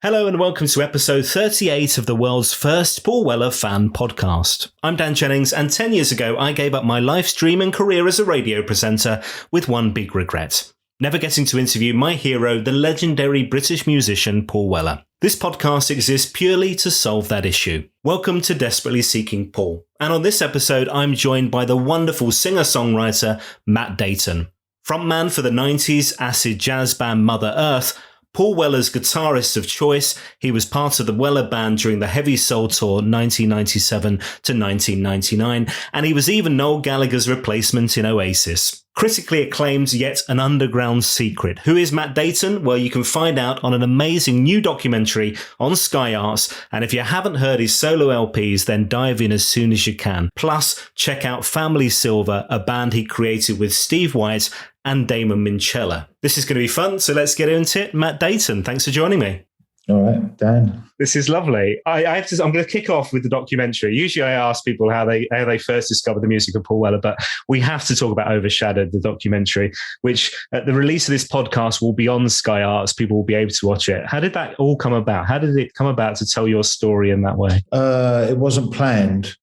Hello and welcome to episode 38 of the world's first Paul Weller fan podcast. I'm Dan Jennings, and 10 years ago I gave up my live stream and career as a radio presenter with one big regret: never getting to interview my hero, the legendary British musician Paul Weller. This podcast exists purely to solve that issue. Welcome to Desperately Seeking Paul. And on this episode I'm joined by the wonderful singer-songwriter Matt Deighton. Frontman for the 90s acid jazz band Mother Earth, Paul Weller's guitarist of choice, he was part of the Weller Band during the Heavy Soul Tour 1997 to 1999, and he was even Noel Gallagher's replacement in Oasis. Critically acclaimed, yet an underground secret. Who is Matt Deighton? Well, you can find out on an amazing new documentary on Sky Arts, and if you haven't heard his solo LPs, then dive in as soon as you can. Plus, check out Family Silver, a band he created with Steve White and Damon Minchella. This is going to be fun, so let's get into it. Matt Deighton, thanks for joining me. All right, Dan. This is lovely. I'm going to kick off with the documentary. Usually I ask people how they first discovered the music of Paul Weller, but we have to talk about Overshadowed, the documentary, which at the release of this podcast will be on Sky Arts. People will be able to watch it. How did that all come about? How did it come about to tell your story in that way? It wasn't planned.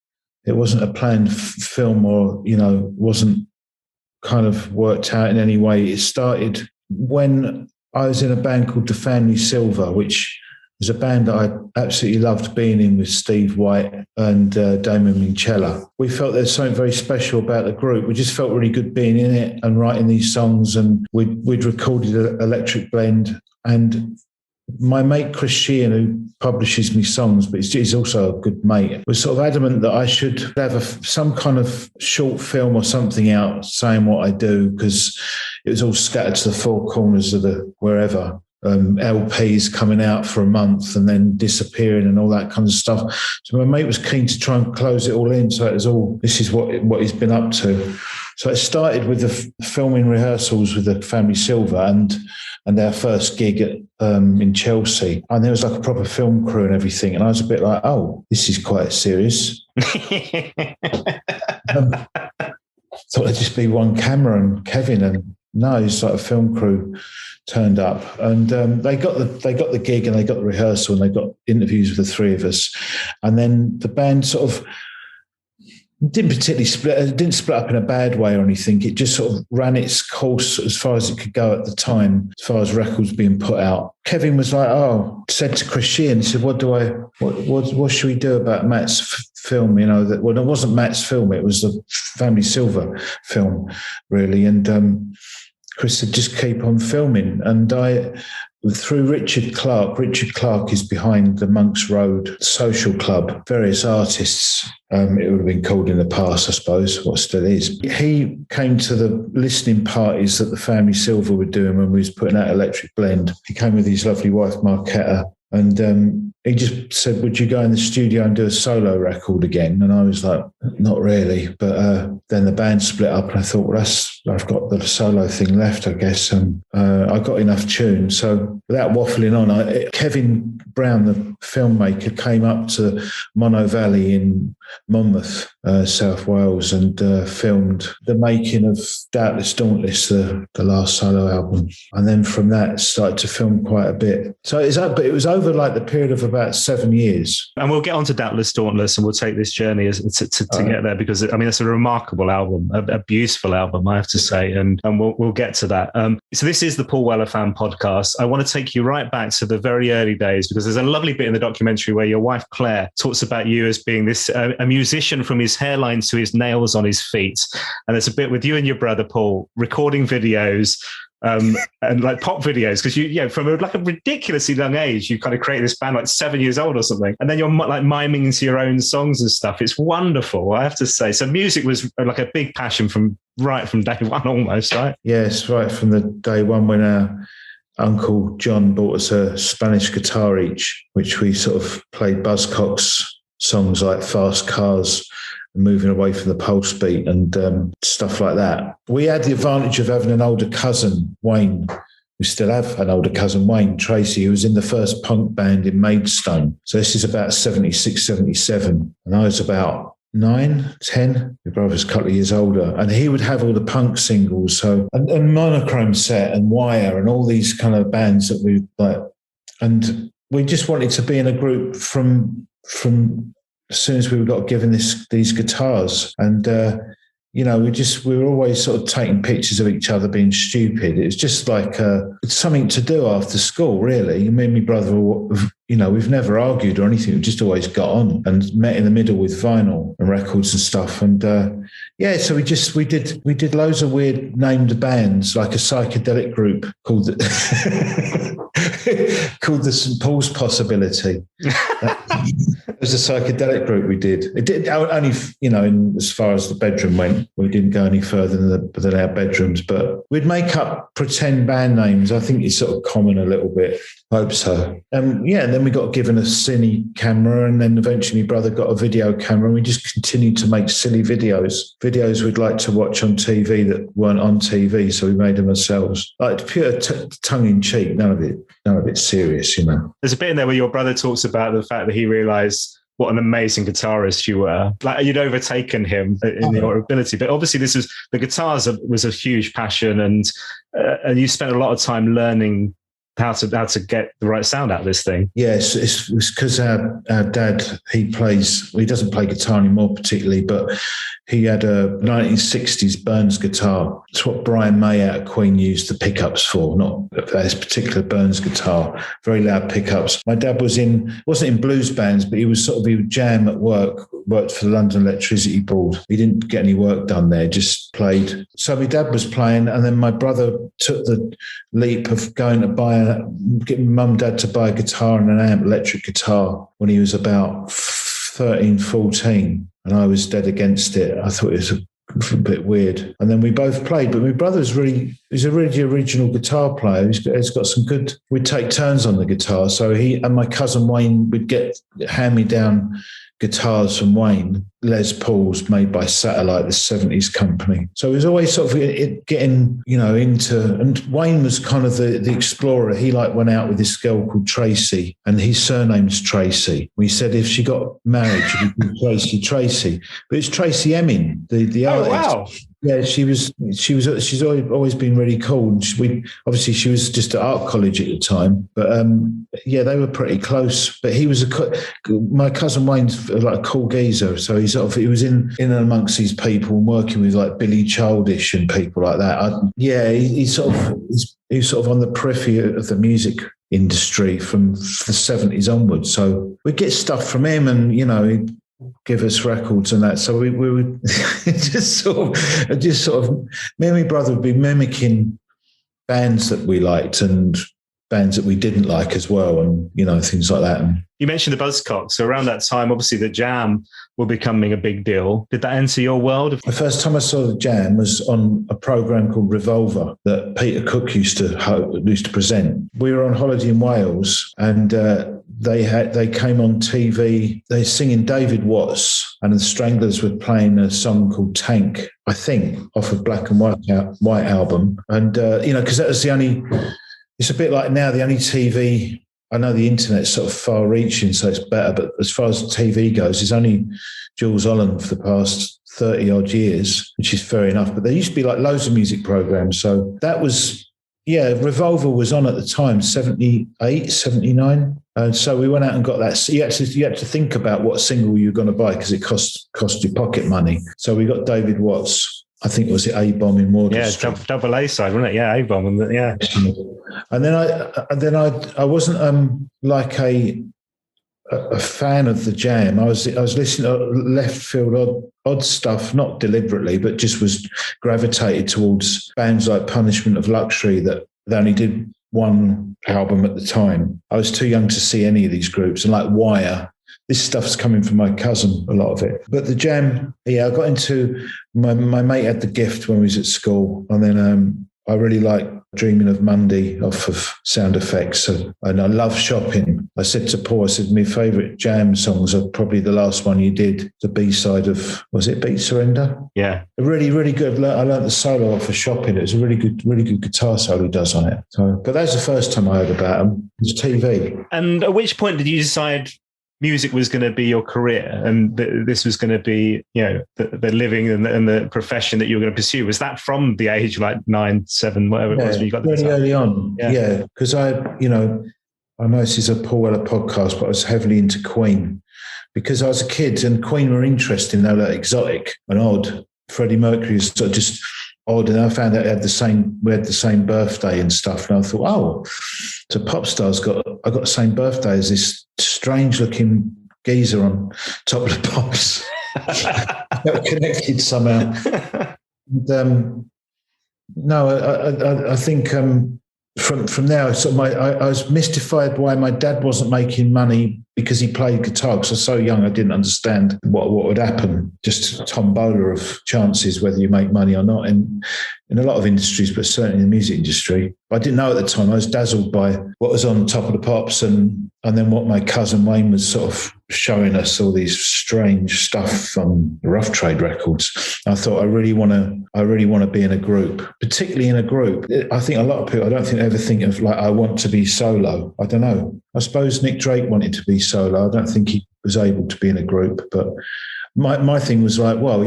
It wasn't a planned film, or, wasn't kind of worked out in any way. It started when I was in a band called the Family Silver, which was a band that I absolutely loved being in with Steve White and Damon Minchella. We felt there's something very special about the group. We just felt really good being in it and writing these songs, and we'd recorded Electric Blend. And my mate Chris Sheehan, who publishes me songs, but he's also a good mate, was sort of adamant that I should have some kind of short film or something out saying what I do, because it was all scattered to the four corners of the wherever. LPs coming out for a month and then disappearing and all that kind of stuff. So my mate was keen to try and close it all in. So it was all, this is what he's been up to. So it started with the filming rehearsals with the Family Silver and our first gig in Chelsea. And there was like a proper film crew and everything. And I was a bit like, oh, this is quite serious. Thought it'd just be one camera and Kevin, and no, it's like a film crew turned up, and they got the gig and they got the rehearsal and they got interviews with the three of us, and then the band sort of didn't particularly split. It didn't split up in a bad way or anything. It just sort of ran its course as far as it could go at the time, as far as records being put out. Kevin was like, said to Chris Sheehan, he said, what should we do about Matt's film? It wasn't Matt's film, it was the Family Silver film, really. And Chris said, just keep on filming. And through Richard Clark is behind the Monks Road Social Club, various artists, it would have been called in the past, I suppose, what still is. He came to the listening parties that the Family Silver were doing when we was putting out Electric Blend. He came with his lovely wife, Marketta, and he just said, would you go in the studio and do a solo record again? And I was like, not really. But then the band split up and I thought, well, I've got the solo thing left, I guess. And I got enough tunes. So without waffling on, Kevin Brown, the filmmaker, came up to Monnow Valley in Monmouth, South Wales, and filmed the making of Doubtless Dauntless, the last solo album. And then from that, started to film quite a bit. So it was over like the period of about 7 years. And we'll get on to Doubtless Dauntless and we'll take this journey to get there, because it's a remarkable album, a beautiful album, I have to say, and we'll get to that. So this is the Paul Weller Fan Podcast. I want to take you right back to the very early days, because there's a lovely bit in the documentary where your wife Claire talks about you as being a musician from his hairline to his nails on his feet. And there's a bit with you and your brother Paul recording videos, and like pop videos, because you from a ridiculously young age you kind of created this band like 7 years old or something, and then you're like miming into your own songs and stuff. It's wonderful, I have to say. So music was like a big passion from day one, almost, right? Yes, right from the day one, when our Uncle John bought us a Spanish guitar each, which we sort of played Buzzcocks songs like Fast Cars, moving away from the pulse beat and stuff like that. We had the advantage of having an older cousin, Wayne. We still have an older cousin, Wayne Tracy, who was in the first punk band in Maidstone. So this is about 76, 77. And I was about 9, 10. My brother's a couple of years older. And he would have all the punk singles. So and Monochrome Set and Wire and all these kind of bands that we like. And we just wanted to be in a group from as soon as we got given these guitars. And, we were always sort of taking pictures of each other being stupid. It was just like it's something to do after school, really. Me and my brother, we've never argued or anything. We've just always got on and met in the middle with vinyl and records and stuff. And so we did loads of weird named bands, like a psychedelic group called called the St. Paul's Possibility. It was a psychedelic group we did. It did only, as far as the bedroom went. We didn't go any further than our bedrooms, but we'd make up pretend band names. I think it's sort of common a little bit. I hope so. And then we got given a cine camera, and then eventually my brother got a video camera, and we just continued to make silly videos we'd like to watch on TV that weren't on TV. So we made them ourselves, like pure tongue in cheek. None of it serious, There's a bit in there where your brother talks about the fact that he realised what an amazing guitarist you were. Like you'd overtaken him in your ability. But obviously the guitars was a huge passion, and you spent a lot of time learning how to get the right sound out of this thing. Yes, it's because our dad, he doesn't play guitar anymore particularly, but he had a 1960s Burns guitar. It's what Brian May out of Queen used the pickups for, not this particular Burns guitar. Very loud pickups. My dad wasn't in blues bands, but he would jam at work, worked for the London Electricity Board. He didn't get any work done there, just played. So my dad was playing, and then my brother took the leap of going to getting mum and dad to buy a guitar and an amp, electric guitar, when he was about 13, 14. And I was dead against it. I thought it was a bit weird. And then we both played, but my brother he's a really original guitar player. He's got some good, we'd take turns on the guitar. So he and my cousin Wayne would get hand-me-down guitars from Wayne, Les Pauls made by Satellite, the 70s company. So it was always sort of getting, into, and Wayne was kind of the explorer. He went out with this girl called Tracy, and his surname's Tracy. We said if she got married, she'd be Tracy. But it's Tracy Emin, the artist. Wow. Yeah, she's always been really cool. She was just at art college at the time, but they were pretty close. But my cousin Wayne's like a cool geezer, so he was in and amongst these people and working with like Billy Childish and people like that. He's sort of on the periphery of the music industry from the 70s onwards. So we get stuff from him, and he'd give us records and that. So we would just sort of me and my brother would be mimicking bands that we liked and bands that we didn't like as well, and things like that. And you mentioned the Buzzcocks. So around that time, obviously the Jam were becoming a big deal. Did that enter your world? The first time I saw the Jam was on a program called Revolver that Peter Cook used to present. We were on holiday in Wales, and they came on TV. They were singing David Watts, and the Stranglers were playing a song called Tank, I think, off of Black and White album. And because that was the only. It's a bit like now the only TV. I know the internet's sort of far-reaching, so it's better. But as far as TV goes, it's only Jules Holland for the past 30-odd years, which is fair enough. But there used to be like loads of music programs. So that was, Revolver was on at the time, 78, 79. And so we went out and got that. So you had to think about what single you were going to buy because it cost you pocket money. So we got David Watts. I think it was the A-Bomb in Wardour Street. Double A side, wasn't it? Yeah, A-Bomb. Yeah. And then I wasn't like a fan of the Jam. I was listening to left field odd stuff, not deliberately, but just was gravitated towards bands like Punishment of Luxury that they only did one album at the time. I was too young to see any of these groups, and like Wire. This stuff's coming from my cousin, a lot of it. But the Jam, I got into, my mate had the gift when we was at school. And then I really liked Dreaming of Monday off of Sound Effects. And I love Shopping. I said to Paul, my favourite Jam songs are probably the last one you did, the B-side of, was it Beat Surrender? Yeah. Really, really good. I learned the solo off of Shopping. It was a really good guitar solo he does on it. But that's the first time I heard about him. It was TV. And at which point did you decide music was going to be your career, and this was going to be, the living and the profession that you were going to pursue? Was that from the age like 9, 7, whatever it was when you got really early on? Yeah, because I I know this is a Paul Weller podcast, but I was heavily into Queen because I was a kid and Queen were interesting. They were like exotic and odd. Freddie Mercury was sort of just odd, and I found out we had the same birthday and stuff. And I thought, oh, so pop stars I got the same birthday as this strange looking geezer on Top of the Pops. That were connected somehow. And, I think from there, I was mystified why my dad wasn't making money because he played guitar. Because I was so young, I didn't understand what would happen. Just a tombola of chances whether you make money or not in a lot of industries, but certainly in the music industry. I didn't know at the time. I was dazzled by what was on Top of the Pops and then what my cousin Wayne was sort of showing us, all these strange stuff on the Rough Trade records. I thought I really want to be in a group, particularly in a group. I think a lot of people, I don't think they ever think of like, I want to be solo. I don't know. I suppose Nick Drake wanted to be solo. I don't think he was able to be in a group, but my thing was like, well,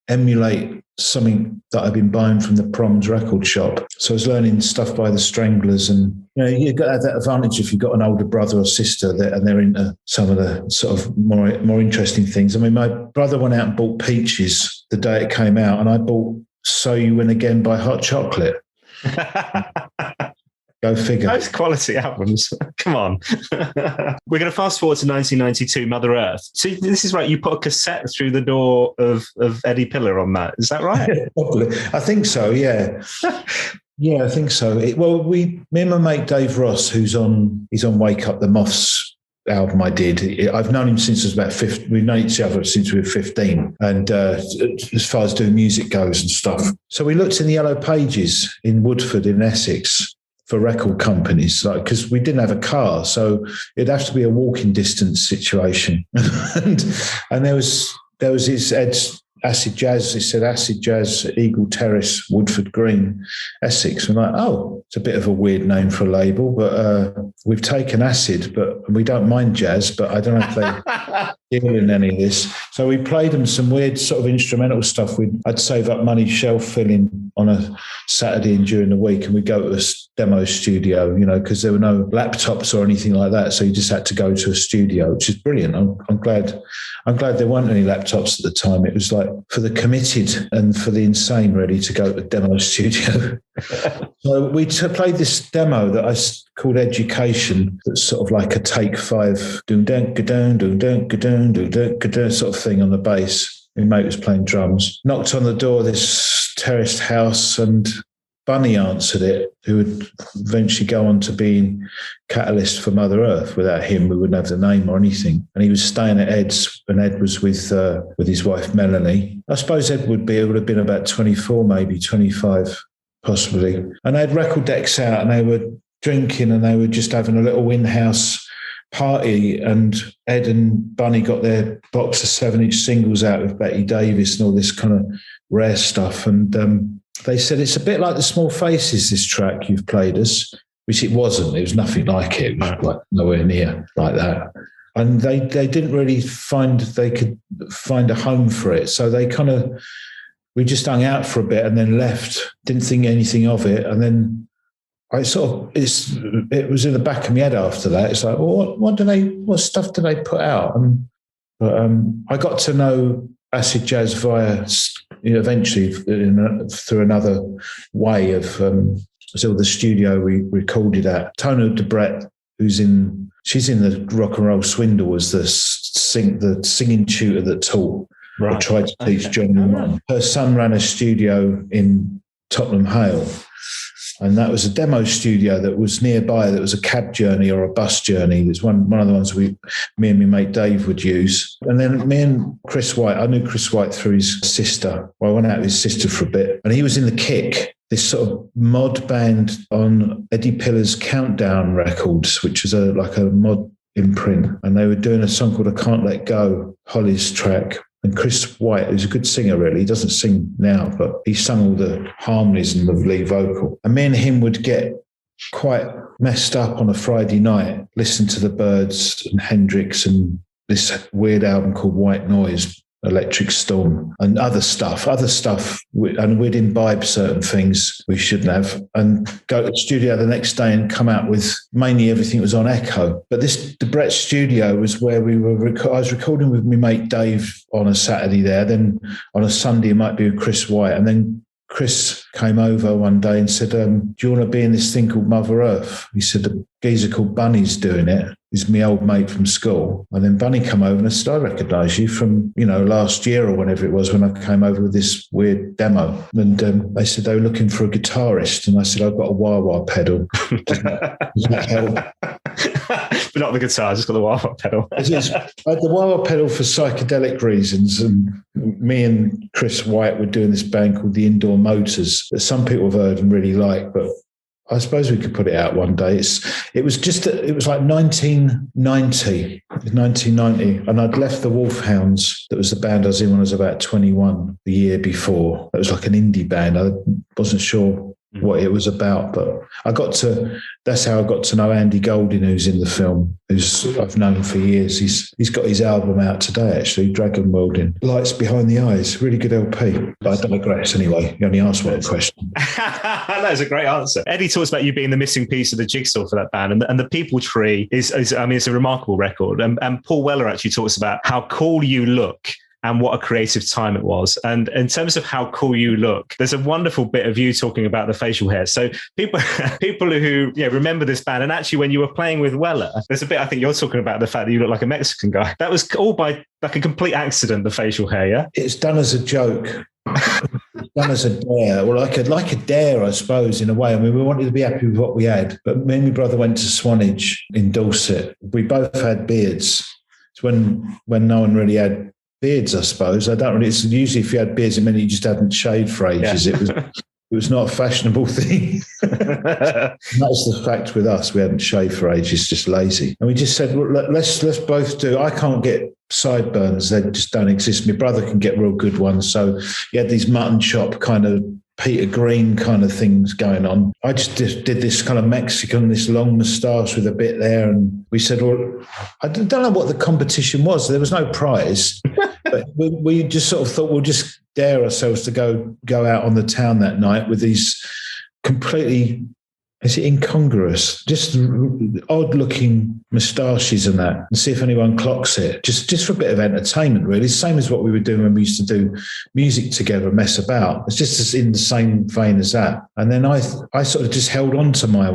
emulate something that I've been buying from the Proms record shop. So I was learning stuff by the Stranglers, and you've got to have that advantage if you've got an older brother or sister and they're into some of the sort of more interesting things. I mean, my brother went out and bought Peaches the day it came out, and I bought So You Win Again by Hot Chocolate. Go figure. Those quality albums. Come on. We're going to fast forward to 1992, Mother Earth. So this is right. You put a cassette through the door of Eddie Pillar on that. Is that right? Probably. I think so, yeah. Yeah, I think so. Me and my mate Dave Ross, he's on Wake Up the Moths album I did. I've known him since I was about 15. We've known each other since we were 15. And as far as doing music goes and stuff. So we looked in the Yellow Pages in Woodford in Essex for record companies, like, because we didn't have a car, so it'd have to be a walking distance situation. and there was this acid jazz. It said acid jazz, Eagle Terrace, Woodford Green, Essex. We're like, oh, it's a bit of a weird name for a label, but we've taken acid, but we don't mind jazz. But I don't know if they deal in any of this. So we played them some weird sort of instrumental stuff. I'd save up money shelf filling on a Saturday and during the week, and we'd go to a demo studio, because there were no laptops or anything like that. So you just had to go to a studio, which is brilliant. I'm glad there weren't any laptops at the time. It was like for the committed and for the insane, really, to go to a demo studio. So we played this demo that I called Education. That's sort of like a take 5, doom dun ga-dun, doom dun ga-dun, doom dun ga-dun sort of thing on the bass. My mate was playing drums. Knocked on the door of this terraced house, and Bunny answered it, who would eventually go on to being catalyst for Mother Earth. Without him, we wouldn't have the name or anything. And he was staying at Ed's, and Ed was with his wife Melanie. I suppose Ed would have been about 24, maybe 25, possibly. And they had record decks out, and they were drinking, and they were just having a little in-house party, and Ed and Bunny got their box of 7-inch singles out with Betty Davis and all this kind of rare stuff. And they said, it's a bit like the Small Faces, this track you've played us, which it wasn't. It was nothing like it. It was like nowhere near like that. And they didn't really find they could find a home for it. So we just hung out for a bit and then left, didn't think anything of it. And then it was in the back of my head after that. It's like, well, what stuff do they put out? I got to know acid jazz via, eventually through another way of so the studio we recorded at. Tona Debrett, she's in the Rock and Roll Swindle, was the singing tutor that taught or tried to teach John Lamont. Her son ran a studio in Tottenham Hale. And that was a demo studio that was nearby. That was a cab journey or a bus journey. It was one of the ones me and my mate Dave would use. And then me and Chris White, I knew Chris White through his sister. Well, I went out with his sister for a bit. And he was in the Kick, this sort of mod band on Eddie Pillar's Countdown Records, which is like a mod imprint. And they were doing a song called I Can't Let Go, Holly's track. And Chris White, who's a good singer, really. He doesn't sing now, but he sung all the harmonies and the lead vocal. And me and him would get quite messed up on a Friday night, listen to the Byrds and Hendrix and this weird album called White Noise Electric Storm, and other stuff, and we'd imbibe certain things we shouldn't have, and go to the studio the next day and come out with mainly everything was on echo. But the Brett studio was where I was recording with my mate Dave on a Saturday there. Then on a Sunday it might be with Chris White, and then Chris came over one day and said, do you want to be in this thing called Mother Earth? He said, the geezer called Bunny's doing it. He's my old mate from school. And then Bunny came over and said, I recognise you from, last year or whenever it was when I came over with this weird demo. And they said they were looking for a guitarist. And I said, I've got a wah-wah pedal. Does that help? But not the guitar, just got the wah-wah pedal. I had the wah-wah pedal for psychedelic reasons. And me and Chris White were doing this band called the Indoor Motors that some people have heard and really like, but I suppose we could put it out one day. It was like 1990, and I'd left the Wolfhounds. That was the band I was in when I was about 21 the year before. It was like an indie band. I wasn't sure what it was about, but that's how I got to know Andy Golding, who's in the film, who's I've known for years. He's got his album out today, actually, Dragon Welding. Lights Behind the Eyes, really good LP. But I digress anyway. You only asked one question. That was a great answer. Eddie talks about you being the missing piece of the jigsaw for that band, and the People Tree is it's a remarkable record. And Paul Weller actually talks about how cool you look and what a creative time it was. And in terms of how cool you look, there's a wonderful bit of you talking about the facial hair. So people who remember this band, and actually when you were playing with Weller, there's a bit I think you're talking about the fact that you look like a Mexican guy. That was all by like a complete accident, the facial hair, yeah? It's done as a joke. Done as a dare, or like a dare, I suppose, in a way. I mean, we wanted to be happy with what we had, but me and my brother went to Swanage in Dorset. We both had beards. It's when no one really had beards, I suppose. It's usually if you had beards, it meant you just hadn't shaved for ages. Yeah. It was not a fashionable thing. That's the fact with us. We hadn't shaved for ages, just lazy. And we just said, well, let's both do. I can't get sideburns. They just don't exist. My brother can get real good ones. So he had these mutton chop kind of Peter Green kind of things going on. I just did this kind of Mexican, this long moustache with a bit there. And we said, well, I don't know what the competition was. There was no prize. But we just sort of thought we'll just dare ourselves to go out on the town that night with these completely, is it incongruous, just odd-looking moustaches and that, and see if anyone clocks it, just for a bit of entertainment, really. It's the same as what we were doing when we used to do music together, mess about. It's just in the same vein as that. And then I sort of just held on to my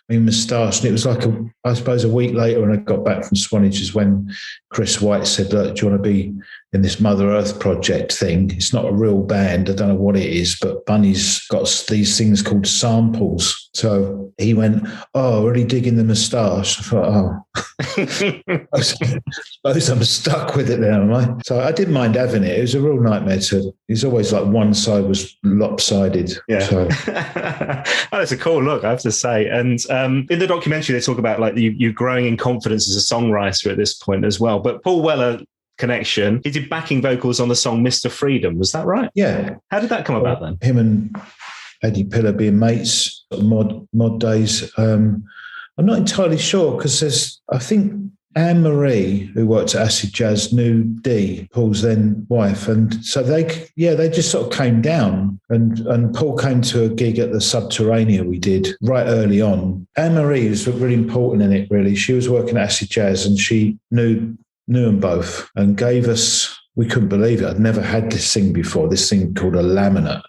moustache, and it was like, I suppose, a week later when I got back from Swanage is when Chris White said, look, do you want to be in this Mother Earth project thing? It's not a real band. I don't know what it is, but Bunny's got these things called samples. So he went, oh, really digging the moustache. I thought, I suppose I'm stuck with it now, am I? So I didn't mind having it. It was a real nightmare it's always like one side was lopsided. Yeah. So. Oh, it's a cool look, I have to say. And in the documentary, they talk about like you growing in confidence as a songwriter at this point as well. But Paul Weller connection, he did backing vocals on the song Mr. Freedom. Was that right? Yeah. How did that come about then? Him and Eddie Pillar being mates, mod days. I'm not entirely sure because I think Anne-Marie, who worked at Acid Jazz, knew Dee, Paul's then wife. And so they just sort of came down and Paul came to a gig at the Subterranea we did right early on. Anne-Marie was really important in it, really. She was working at Acid Jazz and she knew them both and gave us, we couldn't believe it. I'd never had this thing before, this thing called a laminate,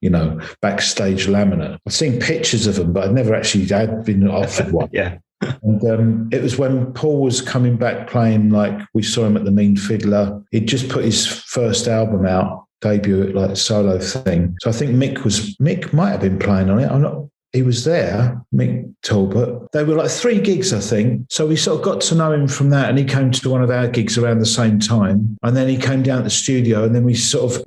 backstage laminate. I'd seen pictures of them, but I'd never actually had been offered one. Yeah. And it was when Paul was coming back playing, like we saw him at the Mean Fiddler. He'd just put his first album out, debut, like solo thing. So I think Mick might have been playing on it. He was there, Mick Talbot. They were like 3 gigs, I think. So we sort of got to know him from that. And he came to one of our gigs around the same time. And then he came down to the studio and then he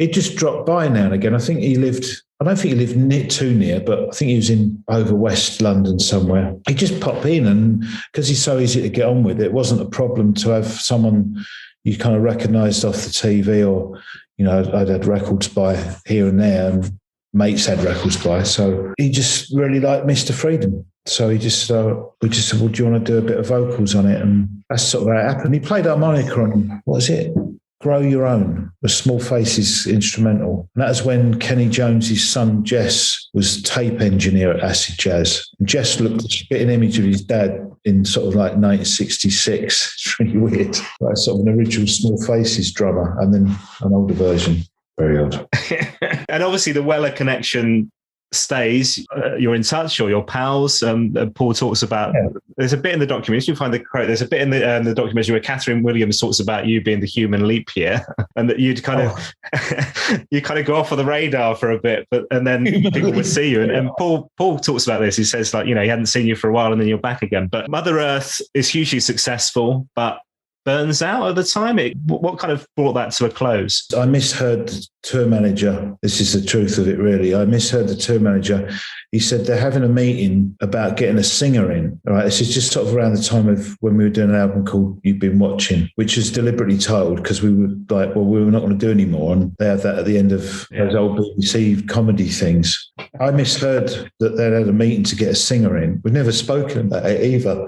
just dropped by now and again. I don't think he lived too near, but I think he was in over West London somewhere. He just popped in and because he's so easy to get on with, it wasn't a problem to have someone you kind of recognised off the TV or, I'd had records by here and there and mates had records by. So he just really liked Mr. Freedom. So we just said, well, do you want to do a bit of vocals on it? And that's sort of how it happened. He played harmonica on, what was it? Grow Your Own, the Small Faces instrumental. And that was when Kenny Jones's son Jess was tape engineer at Acid Jazz. And Jess looked a spitting image of his dad in sort of like 1966. It's really weird. Like sort of an original Small Faces drummer and then an older version. Very odd. And obviously the Weller connection stays. You're in touch, or your pals. Paul talks about, there's a bit in the documentary, you find the quote, there's a bit in the documentary where Catherine Williams talks about you being the human leap year, and that you'd kind of you kind of go off on the radar for a bit, and then people would see you. And Paul talks about this. He says, like, he hadn't seen you for a while and then you're back again. But Mother Earth is hugely successful, but burns out at the time. What kind of brought that to a close? I misheard the tour manager. This is the truth of it, really. I misheard the tour manager. He said they're having a meeting about getting a singer in. All right, this is just sort of around the time of when we were doing an album called You've Been Watching, which is deliberately titled because we were like, well, we were not going to do anymore. And they have that at the end of those old BBC comedy things. I misheard that they had a meeting to get a singer in. We've never spoken about it either.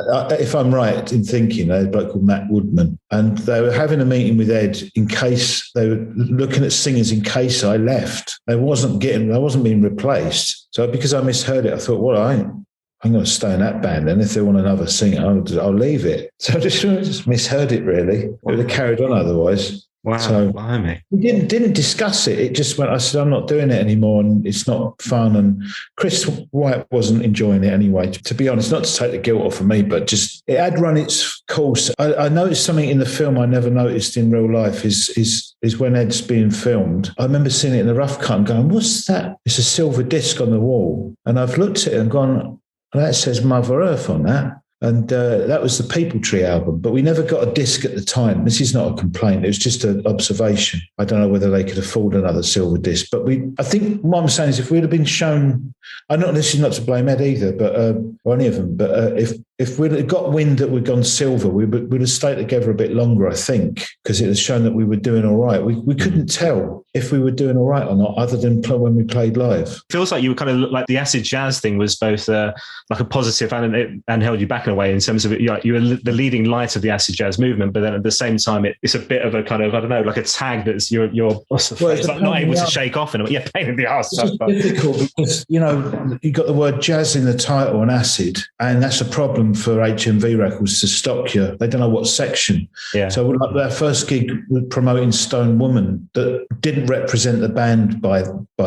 If I'm right in thinking, a bloke called Matt Woodman, and they were having a meeting with Ed in case they were looking at singers in case I left. I wasn't being replaced. So because I misheard it, I thought, well, I'm going to stay in that band, and if they want another singer, I'll leave it. So I just misheard it, really. It would have carried on otherwise. Wow, so blimey. We didn't discuss it. It just went, I said, I'm not doing it anymore and it's not fun. And Chris White wasn't enjoying it anyway, to be honest, not to take the guilt off of me, but just it had run its course. I noticed something in the film I never noticed in real life is when Ed's being filmed. I remember seeing it in the rough cut and going, what's that? It's a silver disc on the wall. And I've looked at it and gone, that says Mother Earth on that. And that was the People Tree album, but we never got a disc at the time. This is not a complaint. It was just an observation. I don't know whether they could afford another silver disc, but I think what I'm saying is if we'd have been shown, I know this is not to blame Ed either, but or any of them, but if we'd have got wind that we'd gone silver, we would have stayed together a bit longer, I think, because it has shown that we were doing all right. We couldn't tell if we were doing all right or not, other than when we played live. Feels like you were kind of like the acid jazz thing was both like a positive and held you back in a way in terms of it. You were the leading light of the acid jazz movement, but then at the same time, it's a bit of a kind of, I don't know, like a tag that's you're it's like not able to shake off in a way. Yeah, pain in the arse. It's difficult because, you got the word jazz in the title and acid, and that's a problem for HMV Records to stock you. They don't know what section. Yeah. So like our first gig was promoting Stone Woman that didn't represent the band by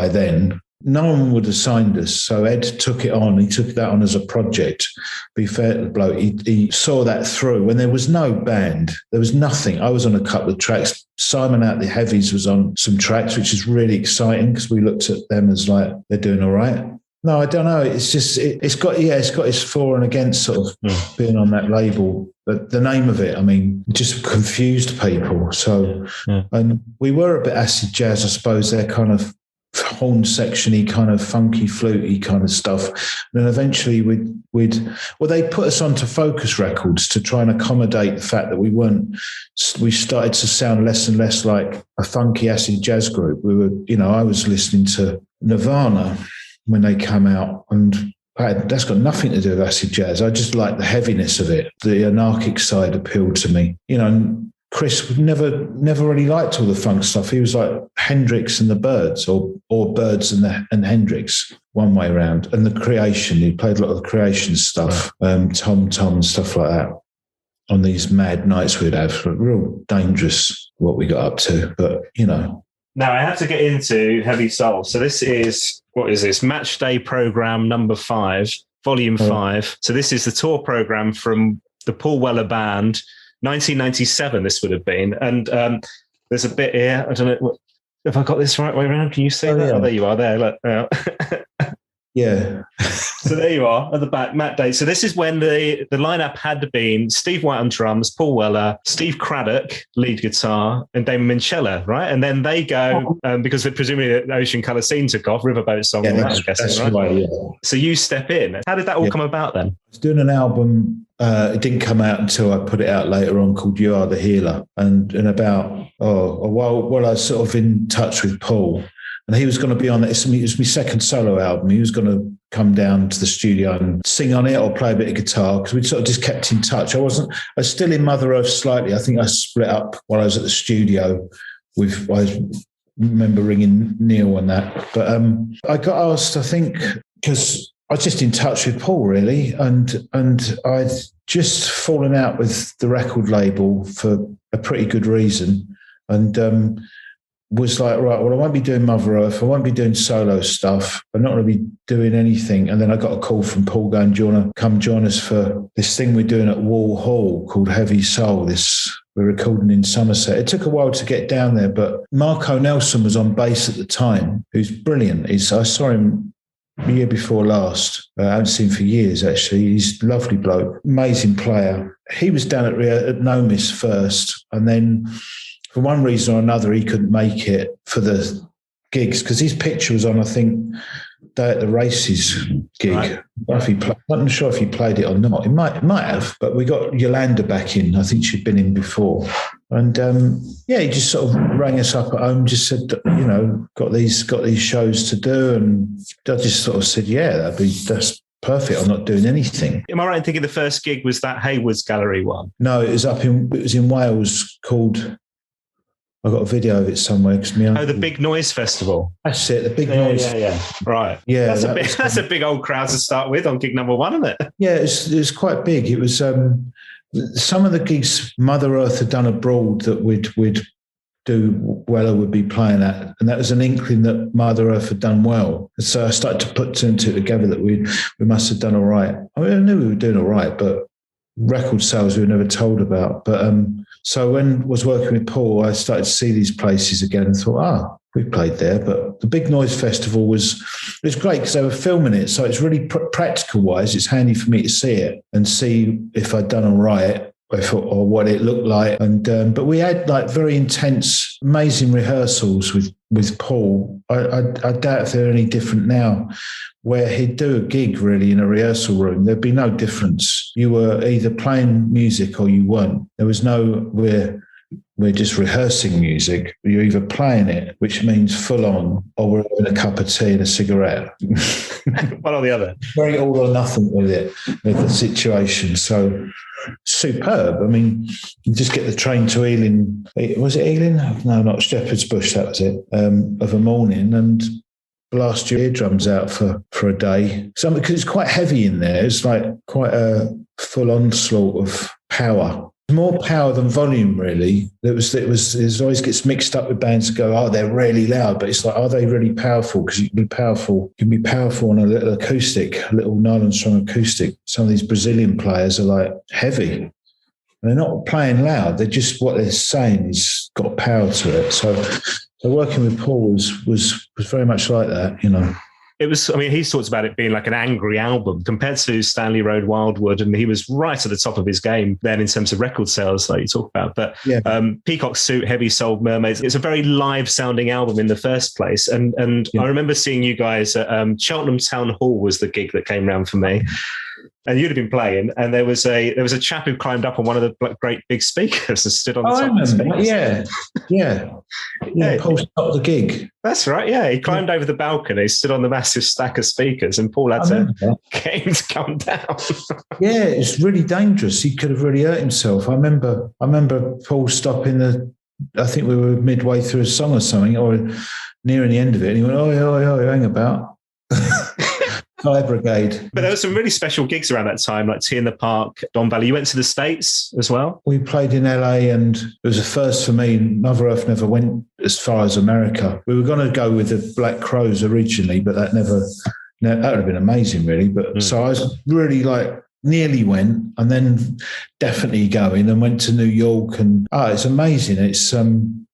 then. No one would have signed us. So Ed took it on. He took that on as a project. Be fair to the bloke, he saw that through. When there was no band, there was nothing. I was on a couple of tracks. Simon Out the Heavies was on some tracks, which is really exciting because we looked at them as like, they're doing all right. No, I don't know. It's just, it's got its for and against sort of being on that label. But the name of it, I mean, just confused people. So, and we were a bit acid jazz, I suppose. They're kind of horn section-y, kind of funky, fluty kind of stuff. And then eventually they put us onto Focus Records to try and accommodate the fact that we started to sound less and less like a funky acid jazz group. We were, I was listening to Nirvana when they come out, and that's got nothing to do with acid jazz. I just like the heaviness of it. The anarchic side appealed to me. And Chris never really liked all the funk stuff. He was like Hendrix and the Byrds, or Byrds and Hendrix, one way around. And the Creation, he played a lot of the Creation stuff, Tom and stuff like that. On these mad nights we'd have, real dangerous what we got up to, but Now I have to get into Heavy Soul. So this is, what is this? Match Day Program number 5, volume 5. So this is the tour program from the Paul Weller Band, 1997 this would have been. And there's a bit here, I don't know, if I got this right way around, can you see that? Yeah. Oh, there you are, there, look. Yeah. So there you are at the back, Matt Deighton. So this is when the lineup had been Steve White on drums, Paul Weller, Steve Craddock, lead guitar, and Damon Minchella, right? And then they go, because presumably the Ocean Colour Scene took off, Riverboat Song, that's right? Yeah. So you step in. How did that all come about then? I was doing an album. It didn't come out until I put it out later on, called You Are the Healer. And in about a while I was sort of in touch with Paul. And he was going to be on it. It was my second solo album. He was going to come down to the studio and sing on it or play a bit of guitar, because we sort of just kept in touch. I was still in Mother Earth slightly. I think I split up while I was at the studio I remember ringing Neil on that. But I got asked, I think, because I was just in touch with Paul, really, and I'd just fallen out with the record label for a pretty good reason, and was like, right, well, I won't be doing Mother Earth, I won't be doing solo stuff, I'm not going to be doing anything. And then I got a call from Paul going, do you want to come join us for this thing we're doing at Wall Hall called Heavy Soul? We're recording in Somerset. It took a while to get down there, but Marco Nelson was on bass at the time, who's brilliant. I saw him the year before last. I haven't seen him for years, actually. He's a lovely bloke, amazing player. He was down at Nomis first, and then for one reason or another, he couldn't make it for the gigs, because his picture was on, I think, Day at the Races gig. Right. I'm not sure if he played it or not. He might have, but we got Yolanda back in. I think she'd been in before. And he just sort of rang us up at home, just said, got these shows to do. And I just sort of said, yeah, that's perfect. I'm not doing anything. Am I right in thinking the first gig was that Haywards Gallery one? No, it was in Wales called... I've got a video of it somewhere. The Big Noise Festival. That's it, the Big Noise. Yeah. Right. Yeah, that's a big old crowd to start with on gig number one, isn't it? Yeah, it was quite big. It was some of the gigs Mother Earth had done abroad that we'd do Weller would be playing at, and that was an inkling that Mother Earth had done well. And so I started to put two and two together that we must have done all right. I mean, I knew we were doing all right, but record sales we were never told about. But so when I was working with Paul, I started to see these places again and thought, we played there. But the Big Noise Festival was great because they were filming it. So it's really practical wise. It's handy for me to see it and see if I'd done all right or what it looked like. And but we had like very intense, amazing rehearsals with Paul. I doubt if they're any different now, where he'd do a gig really in a rehearsal room. There'd be no difference. You were either playing music or you weren't. There was no, we're just rehearsing music. You're either playing it, which means full on, or we're having a cup of tea and a cigarette. One or the other. Very all or nothing with the situation. So superb. I mean, you just get the train to Ealing. Was it Ealing? No, not Shepherd's Bush, that was it, of a morning, and blast your eardrums out for a day. Because it's quite heavy in there. It's like quite a full onslaught of power. More power than volume, really. It always gets mixed up with bands that go, they're really loud, but it's like, are they really powerful? Because you can be powerful on a little acoustic, a little nylon strung acoustic. Some of these Brazilian players are like heavy. And they're not playing loud. They're just, what they're saying is got power to it. So working with Paul was very much like that, It was, he talks about it being like an angry album compared to Stanley Road Wildwood, and he was right at the top of his game then in terms of record sales, like you talk about. But yeah. Peacock Suit, Heavy Soul, Mermaids, it's a very live sounding album in the first place. And yeah. I remember seeing you guys at Cheltenham Town Hall was the gig that came round for me. And you'd have been playing, and there was a chap who climbed up on one of the great big speakers and stood on the top of the speakers. Yeah. Paul stopped the gig. That's right. Yeah, he climbed over the balcony, stood on the massive stack of speakers, and Paul had to get him to come down. Yeah, it's really dangerous. He could have really hurt himself. I remember Paul stopping I think we were midway through a song or something, or nearing the end of it, and he went, "Oh, hang about." Fire Brigade. But there were some really special gigs around that time, like Tea in the Park, Don Valley. You went to the States as well? We played in LA, and it was a first for me. Mother Earth never went as far as America. We were going to go with the Black Crowes originally, but that would have been amazing, really. But so I was really nearly went, and then definitely going, and went to New York, and it's amazing. It's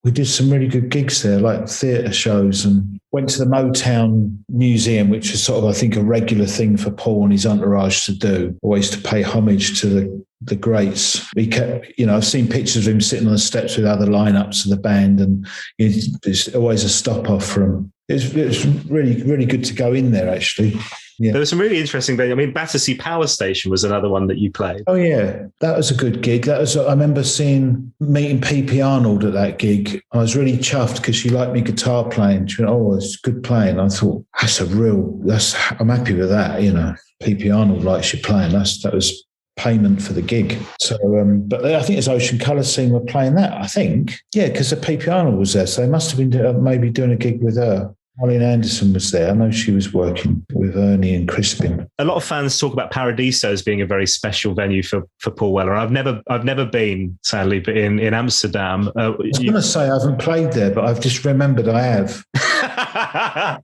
we did some really good gigs there, like theatre shows, and went to the Motown Museum, which is sort of, I think, a regular thing for Paul and his entourage to do, always to pay homage to the greats. He kept, I've seen pictures of him sitting on the steps with other lineups of the band, and it's always a stop off for him. It was really, really good to go in there, actually. There was some really interesting things. I mean, Battersea Power Station was another one that you played. Oh yeah, that was a good gig. I remember meeting PP Arnold at that gig. I was really chuffed because she liked me guitar playing. She went, "Oh, it's good playing." I thought, I'm happy with that. PP Arnold likes you playing. That was payment for the gig. So, but I think it's Ocean Colour Scene were playing that. I think, yeah, because the PP Arnold was there, so they must have been maybe doing a gig with her. Colin Anderson was there. I know she was working with Ernie and Crispin. A lot of fans talk about Paradiso as being a very special venue for Paul Weller. I've never been, sadly, but in Amsterdam. I was going to say I haven't played there, but I've just remembered I have.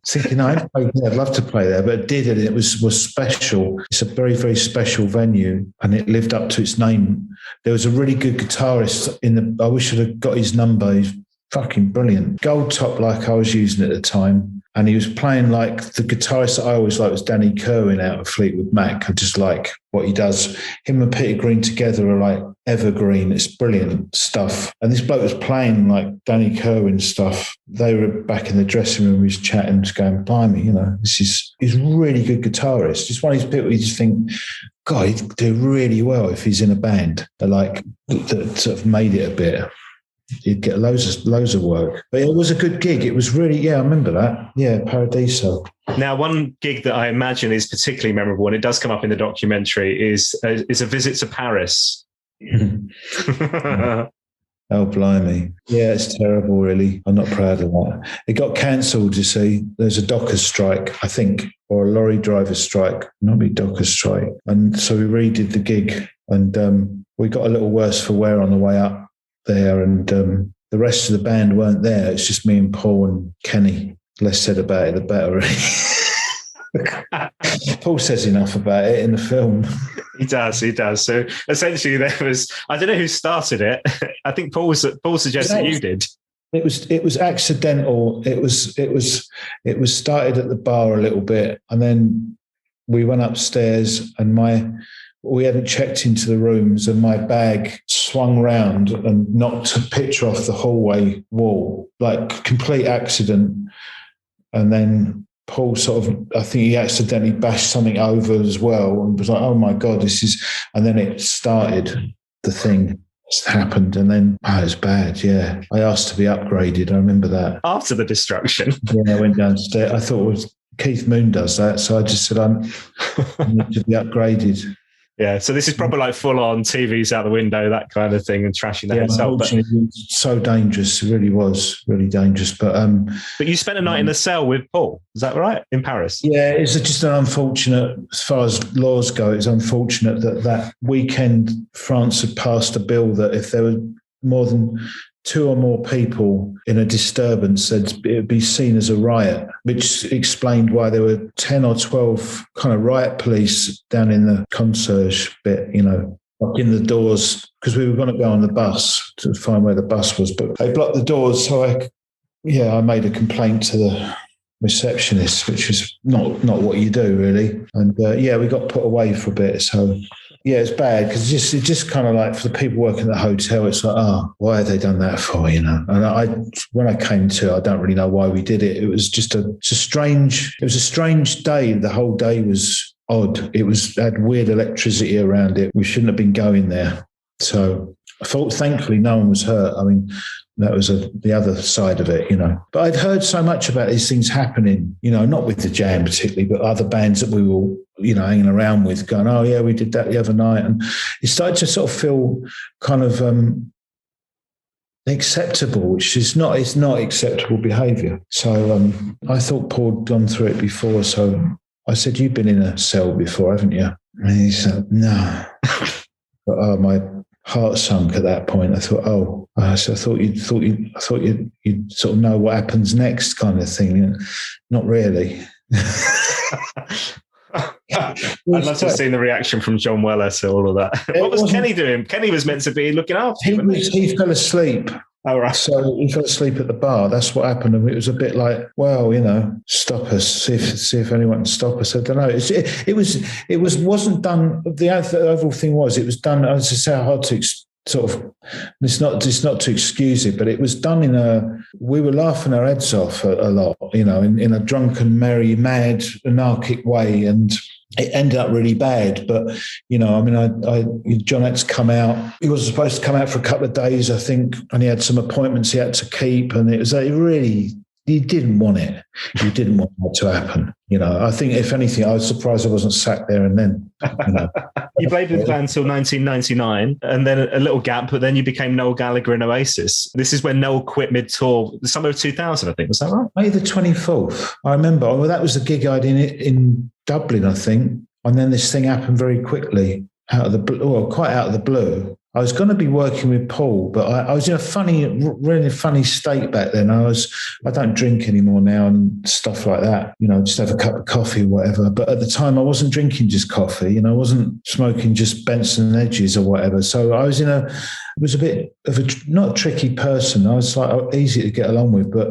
Thinking I haven't played there. I'd love to play there, but it did, and it was special. It's a very, very special venue, and it lived up to its name. There was a really good guitarist I wish I'd have got his number. He's fucking brilliant. Gold top like I was using at the time. And he was playing like the guitarist that I always liked was Danny Kerwin out of Fleetwood Mac. I just like what he does. Him and Peter Green together are like evergreen. It's brilliant stuff. And this bloke was playing like Danny Kerwin stuff. They were back in the dressing room, he was chatting, just going, blimey, he's a really good guitarist. It's one of these people you just think, God, he'd do really well if he's in a band that sort of made it a bit. You'd get loads of work. But it was a good gig. It was really, I remember that. Yeah, Paradiso. Now, one gig that I imagine is particularly memorable, and it does come up in the documentary, is a visit to Paris. Oh, blimey. Yeah, it's terrible, really. I'm not proud of that. It got cancelled, you see. There's a dockers strike, I think, or a lorry driver strike, not a dockers strike. And so we redid the gig, and we got a little worse for wear on the way up there, and the rest of the band weren't there. It's just me and Paul and Kenny. Less said about it, the better. Paul says enough about it in the film. He does. So essentially, there was, I don't know who started it. I think Paul suggested you did. It was accidental. It was started at the bar a little bit, and then we went upstairs, and we hadn't checked into the rooms, and my bag swung round and knocked a picture off the hallway wall, like complete accident. And then Paul I think he accidentally bashed something over as well, and was like, oh my God, and then it started, the thing happened, and then it was bad, yeah. I asked to be upgraded, I remember that. After the destruction? Yeah, I went downstairs. I thought it was Keith Moon does that, so I just said, I need to be upgraded. Yeah, so this is probably like full-on TVs out the window, that kind of thing, and trashing the hotel. But it was so dangerous. It really was really dangerous. But you spent a night in a cell with Paul, is that right, in Paris? Yeah, it's just an unfortunate, as far as laws go, it's unfortunate that weekend France had passed a bill that if there were more than 2 or more people in a disturbance, it would be seen as a riot, which explained why there were 10 or 12 kind of riot police down in the concierge bit, blocking the doors, because we were going to go on the bus to find where the bus was, but they blocked the doors. So I made a complaint to the receptionist, which is not what you do really. And we got put away for a bit. So yeah, it's bad because it's just kind of like, for the people working at the hotel, it's like, why have they done that for, And when I came to, I don't really know why we did it. It was just a strange day. The whole day was odd. It had weird electricity around it. We shouldn't have been going there. So I thought, thankfully, no one was hurt. I mean, that was the other side of it, But I'd heard so much about these things happening, not with the Jam particularly, but other bands that we were, hanging around with, going, oh yeah, we did that the other night. And it started to sort of feel kind of acceptable, which is not acceptable behaviour. So I thought Paul had gone through it before. So I said, you've been in a cell before, haven't you? And he said, no. But my heart sunk at that point. I thought, so I thought you'd sort of know what happens next, kind of thing. Not really. I'd love to have seen the reaction from John Weller to all of that. What was Kenny doing? Kenny was meant to be looking after you. He fell asleep. Oh, right. So he fell asleep at the bar. That's what happened. And it was a bit like, well, stop us. See if anyone can stop us. I don't know. It wasn't done. The overall thing was, it was done. As I say, hard to sort of, it's not to excuse it, but it was done we were laughing our heads off a lot, in a drunken, merry, mad, anarchic way. And it ended up really bad. But, John had to come out. He was supposed to come out for a couple of days, I think, and he had some appointments he had to keep. And it was he didn't want it. He didn't want that to happen. I think, if anything, I was surprised I wasn't sacked there and then. You played with the band until 1999, and then a little gap, but then you became Noel Gallagher in Oasis. This is when Noel quit mid-tour, the summer of 2000, I think. Was that right? May the 24th. I remember. Well, that was the gig I did in Dublin, I think. And then this thing happened very quickly, quite out of the blue. I was going to be working with Paul, but I was in a really funny state back then. I don't drink anymore now and stuff like that, just have a cup of coffee or whatever. But at the time I wasn't drinking just coffee, I wasn't smoking just Benson and Edges or whatever. So I was was a bit of not a tricky person. I was like easy to get along with, but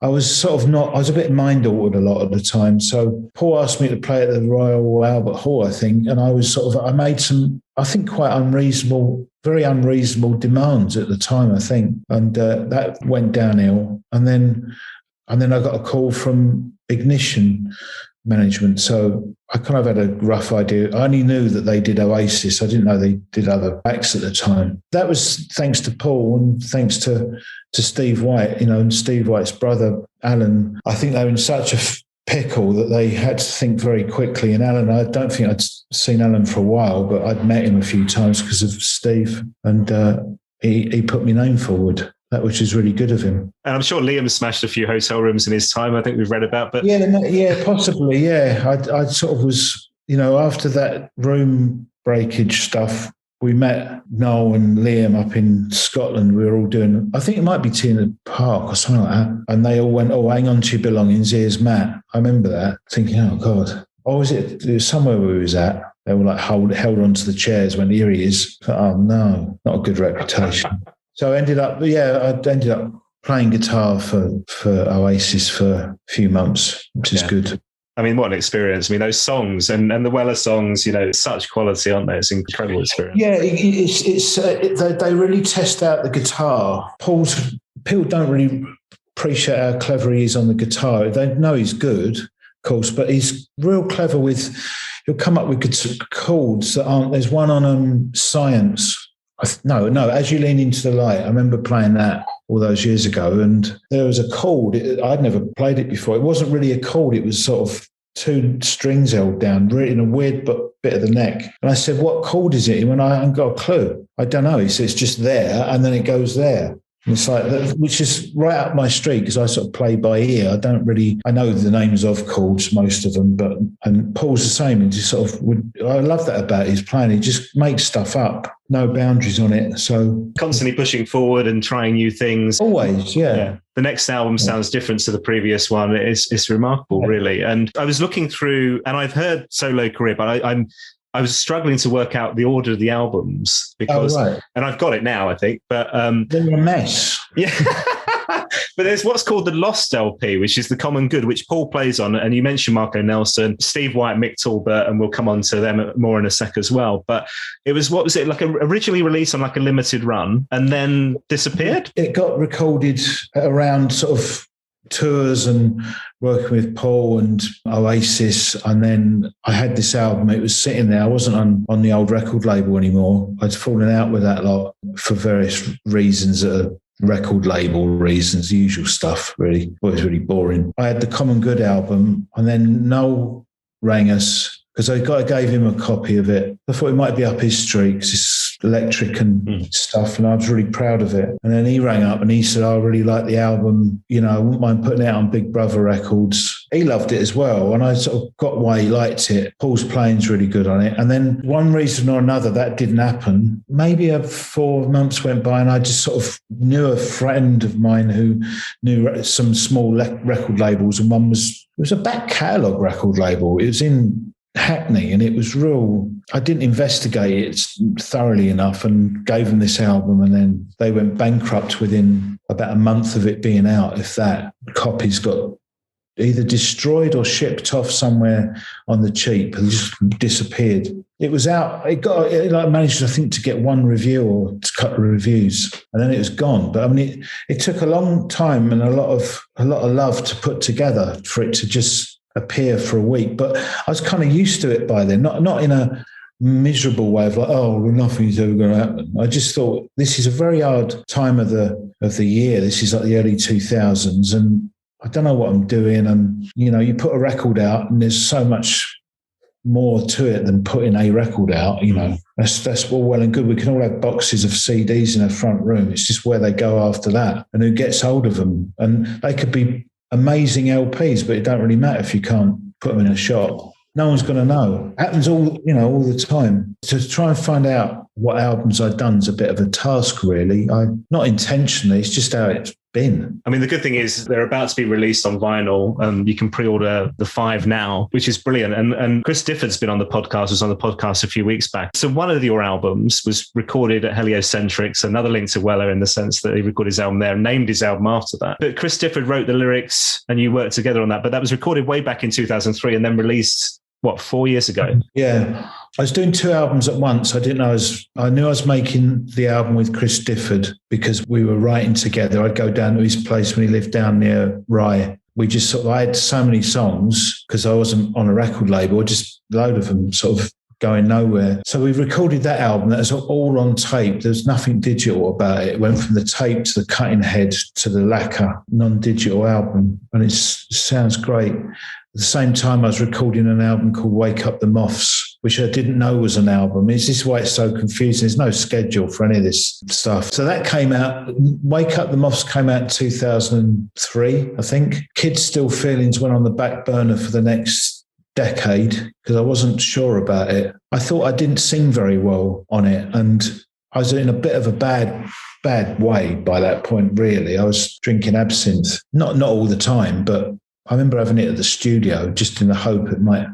I was a bit mind altered a lot of the time. So Paul asked me to play at the Royal Albert Hall, I think. And I made some, I think, quite very unreasonable demands at the time, I think. And that went downhill. And then I got a call from Ignition Management. So I kind of had a rough idea. I only knew that they did Oasis. I didn't know they did other acts at the time. That was thanks to Paul and thanks to Steve White, and Steve White's brother, Alan. I think they were in such a pickle that they had to think very quickly. And Alan, I don't think I'd seen Alan for a while, but I'd met him a few times because of Steve. And he put my name forward. That, which is really good of him. And I'm sure Liam smashed a few hotel rooms in his time, I think we've read about. But yeah, possibly, yeah. I sort of was, after that room breakage stuff, we met Noel and Liam up in Scotland. We were all doing, I think it might be Tea in the Park or something like that. And they all went, hang on to your belongings, here's Matt. I remember that, thinking, oh, God. Or was it was somewhere we was at? They were like held onto the chairs when here he is. Oh, no, not a good reputation. So I ended up playing guitar for Oasis for a few months, which is good. I mean, what an experience. I mean, those songs and the Weller songs, such quality, aren't they? It's an incredible experience. Yeah, they really test out the guitar. People don't really appreciate how clever he is on the guitar. They know he's good, of course, but he's real clever he'll come up with chords that aren't, there's one on Science. No, As You Lean Into the Light. I remember playing that all those years ago, and there was a chord. I'd never played it before. It wasn't really a chord. It was sort of two strings held down, really in a weird bit of the neck. And I said, what chord is it? He went, I haven't got a clue. I don't know. He said, it's just there, and then it goes there. And it's like, which is right up my street because I sort of play by ear. I know the names of chords, most of them, and Paul's the same. And just I love that about his playing. He just makes stuff up, no boundaries on it. So constantly pushing forward and trying new things. Always, yeah. The next album sounds different to the previous one. It's remarkable, really. And I was looking through, and I've heard Solo Career, but I was struggling to work out the order of the albums because, and I've got it now, I think, but they're a mess. Yeah. But there's what's called the Lost LP, which is the Common Good, which Paul plays on. And you mentioned Marco Nelson, Steve White, Mick Talbot, and we'll come on to them more in a sec as well. But it was, originally released on like a limited run and then disappeared? It got recorded around sort of tours and working with Paul and Oasis, and then I had this album. It was sitting there. I wasn't on the old record label anymore. I'd fallen out with that lot for various reasons, record label reasons, the usual stuff, really. It was really boring. I had the Common Good album, and then Noel rang us because I gave him a copy of it. I thought it might be up his street because it's electric and stuff, and I was really proud of it. And then he rang up and he said, I really like the album. I wouldn't mind putting it out on Big Brother Records. He loved it as well, and I sort of got why he liked it. Paul's playing's really good on it. And then one reason or another, that didn't happen. Maybe 4 months went by and I just sort of knew a friend of mine who knew some small record labels, and it was a back catalogue record label. It was in Hackney, and it was real. I didn't investigate it thoroughly enough and gave them this album, and then they went bankrupt within about a month of it being out, if that. Copies got either destroyed or shipped off somewhere on the cheap and just disappeared. It was out. It managed, I think, to get one review or a couple of reviews, and then it was gone. But I mean, it took a long time and a lot of love to put together for it to just appear for a week. But I was kind of used to it by then, not in a miserable way of like, oh, well, nothing's ever going to happen. I just thought this is a very hard time of the year. This is like the early 2000s, and I don't know what I'm doing. And, you put a record out and there's so much more to it than putting a record out. That's all well and good. We can all have boxes of CDs in our front room. It's just where they go after that and who gets hold of them. And they could be amazing LPs, but it don't really matter if you can't put them in a shop. No one's going to know. It happens all the time. To try and find out what albums I've done is a bit of a task, really. Not intentionally, it's just how it's been. I mean, the good thing is they're about to be released on vinyl. You can pre-order the 5 now, which is brilliant. And Chris Difford's been on the podcast, was on the podcast a few weeks back. So one of your albums was recorded at Heliocentrics, another link to Weller in the sense that he recorded his album there and named his album after that. But Chris Difford wrote the lyrics and you worked together on that. But that was recorded way back in 2003 and then released 4 years ago? Yeah. I was doing 2 albums at once. I knew I was making the album with Chris Difford because we were writing together. I'd go down to his place when he lived down near Rye. I had so many songs because I wasn't on a record label, just a load of them sort of going nowhere. So we recorded that album. That was all on tape. There was nothing digital about it. It went from the tape to the cutting head to the lacquer, non-digital album. And it sounds great. At the same time, I was recording an album called Wake Up the Moths, which I didn't know was an album. This is why it's so confusing. There's no schedule for any of this stuff. So that came out. Wake Up the Moths came out in 2003, I think. Kids Still Feelings went on the back burner for the next decade because I wasn't sure about it. I thought I didn't sing very well on it, and I was in a bit of a bad way by that point, really. I was drinking absinthe, not all the time, but I remember having it at the studio just in the hope it might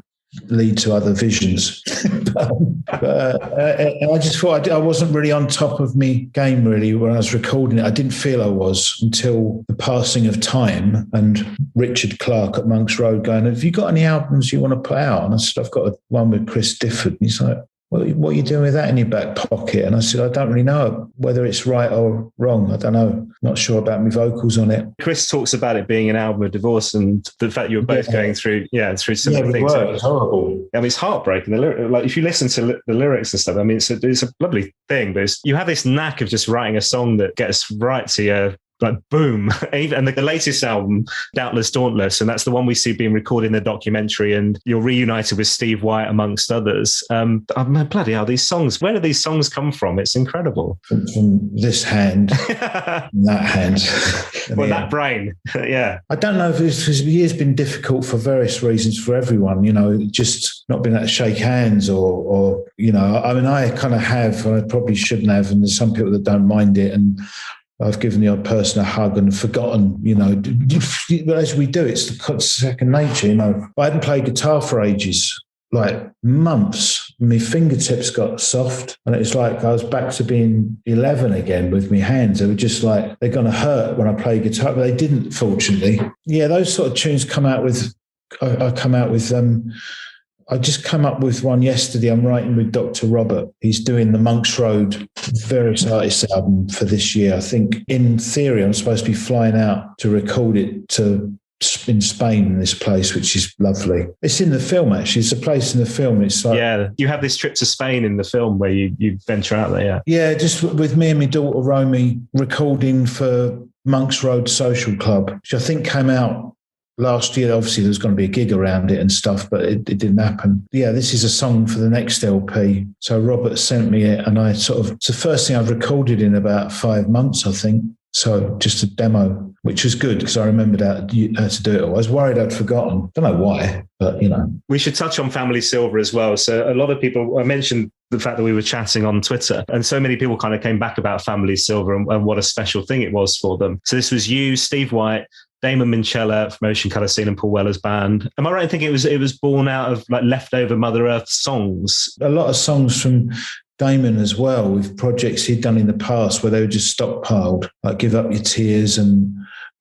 lead to other visions. And I just thought I wasn't really on top of me game, really, when I was recording it. I didn't feel I was until the passing of time and Richard Clark at Monk's Road going, have you got any albums you want to put out? And I said, I've got one with Chris Difford. And he's like, what are you doing with that in your back pocket? And I said, I don't really know whether it's right or wrong. I don't know. Not sure about my vocals on it. Chris talks about it being an album of divorce and the fact you were both going through similar things. It was horrible. I mean, it's heartbreaking. Like if you listen to the lyrics and stuff, I mean, it's a lovely thing, but you have this knack of just writing a song that gets right to your like boom. And the latest album, Doubtless Dauntless, and that's the one we see being recorded in the documentary, and you're reunited with Steve White amongst others. Bloody hell, these songs, where do these songs come from? It's incredible. From this hand, that hand. That brain. Yeah. I don't know if the year's been difficult for various reasons for everyone, just not being able to shake hands or I mean, I kind of have, and I probably shouldn't have, and there's some people that don't mind it, and I've given the odd person a hug and forgotten, as we do, it's second nature, I hadn't played guitar for ages, like months. My fingertips got soft and it was like I was back to being 11 again with my hands. They were just like, they're going to hurt when I play guitar, but they didn't, fortunately. Yeah, those sort of tunes come out with, I just come up with one yesterday. I'm writing with Dr. Robert. He's doing the Monk's Road Various Artists album for this year. I think in theory, I'm supposed to be flying out to record it in Spain, in this place, which is lovely. It's in the film, actually. It's a place in the film. It's like, yeah, you have this trip to Spain in the film where you venture out there, yeah. Yeah, just with me and my daughter Romy recording for Monk's Road Social Club, which I think came out last year. Obviously, there was going to be a gig around it and stuff, but it didn't happen. Yeah, this is a song for the next LP. So Robert sent me it, and it's the first thing I've recorded in about 5 months, I think. So just a demo, which was good because I remembered how to do it all. I was worried I'd forgotten. Don't know why, but We should touch on Family Silver as well. So a lot of people, I mentioned the fact that we were chatting on Twitter, and so many people kind of came back about Family Silver and what a special thing it was for them. So this was you, Steve White, Damon Minchella from Ocean Colour Scene and Paul Weller's band. Am I right in thinking it was born out of like leftover Mother Earth songs? A lot of songs from Damon as well, with projects he'd done in the past where they were just stockpiled, like Give Up Your Tears and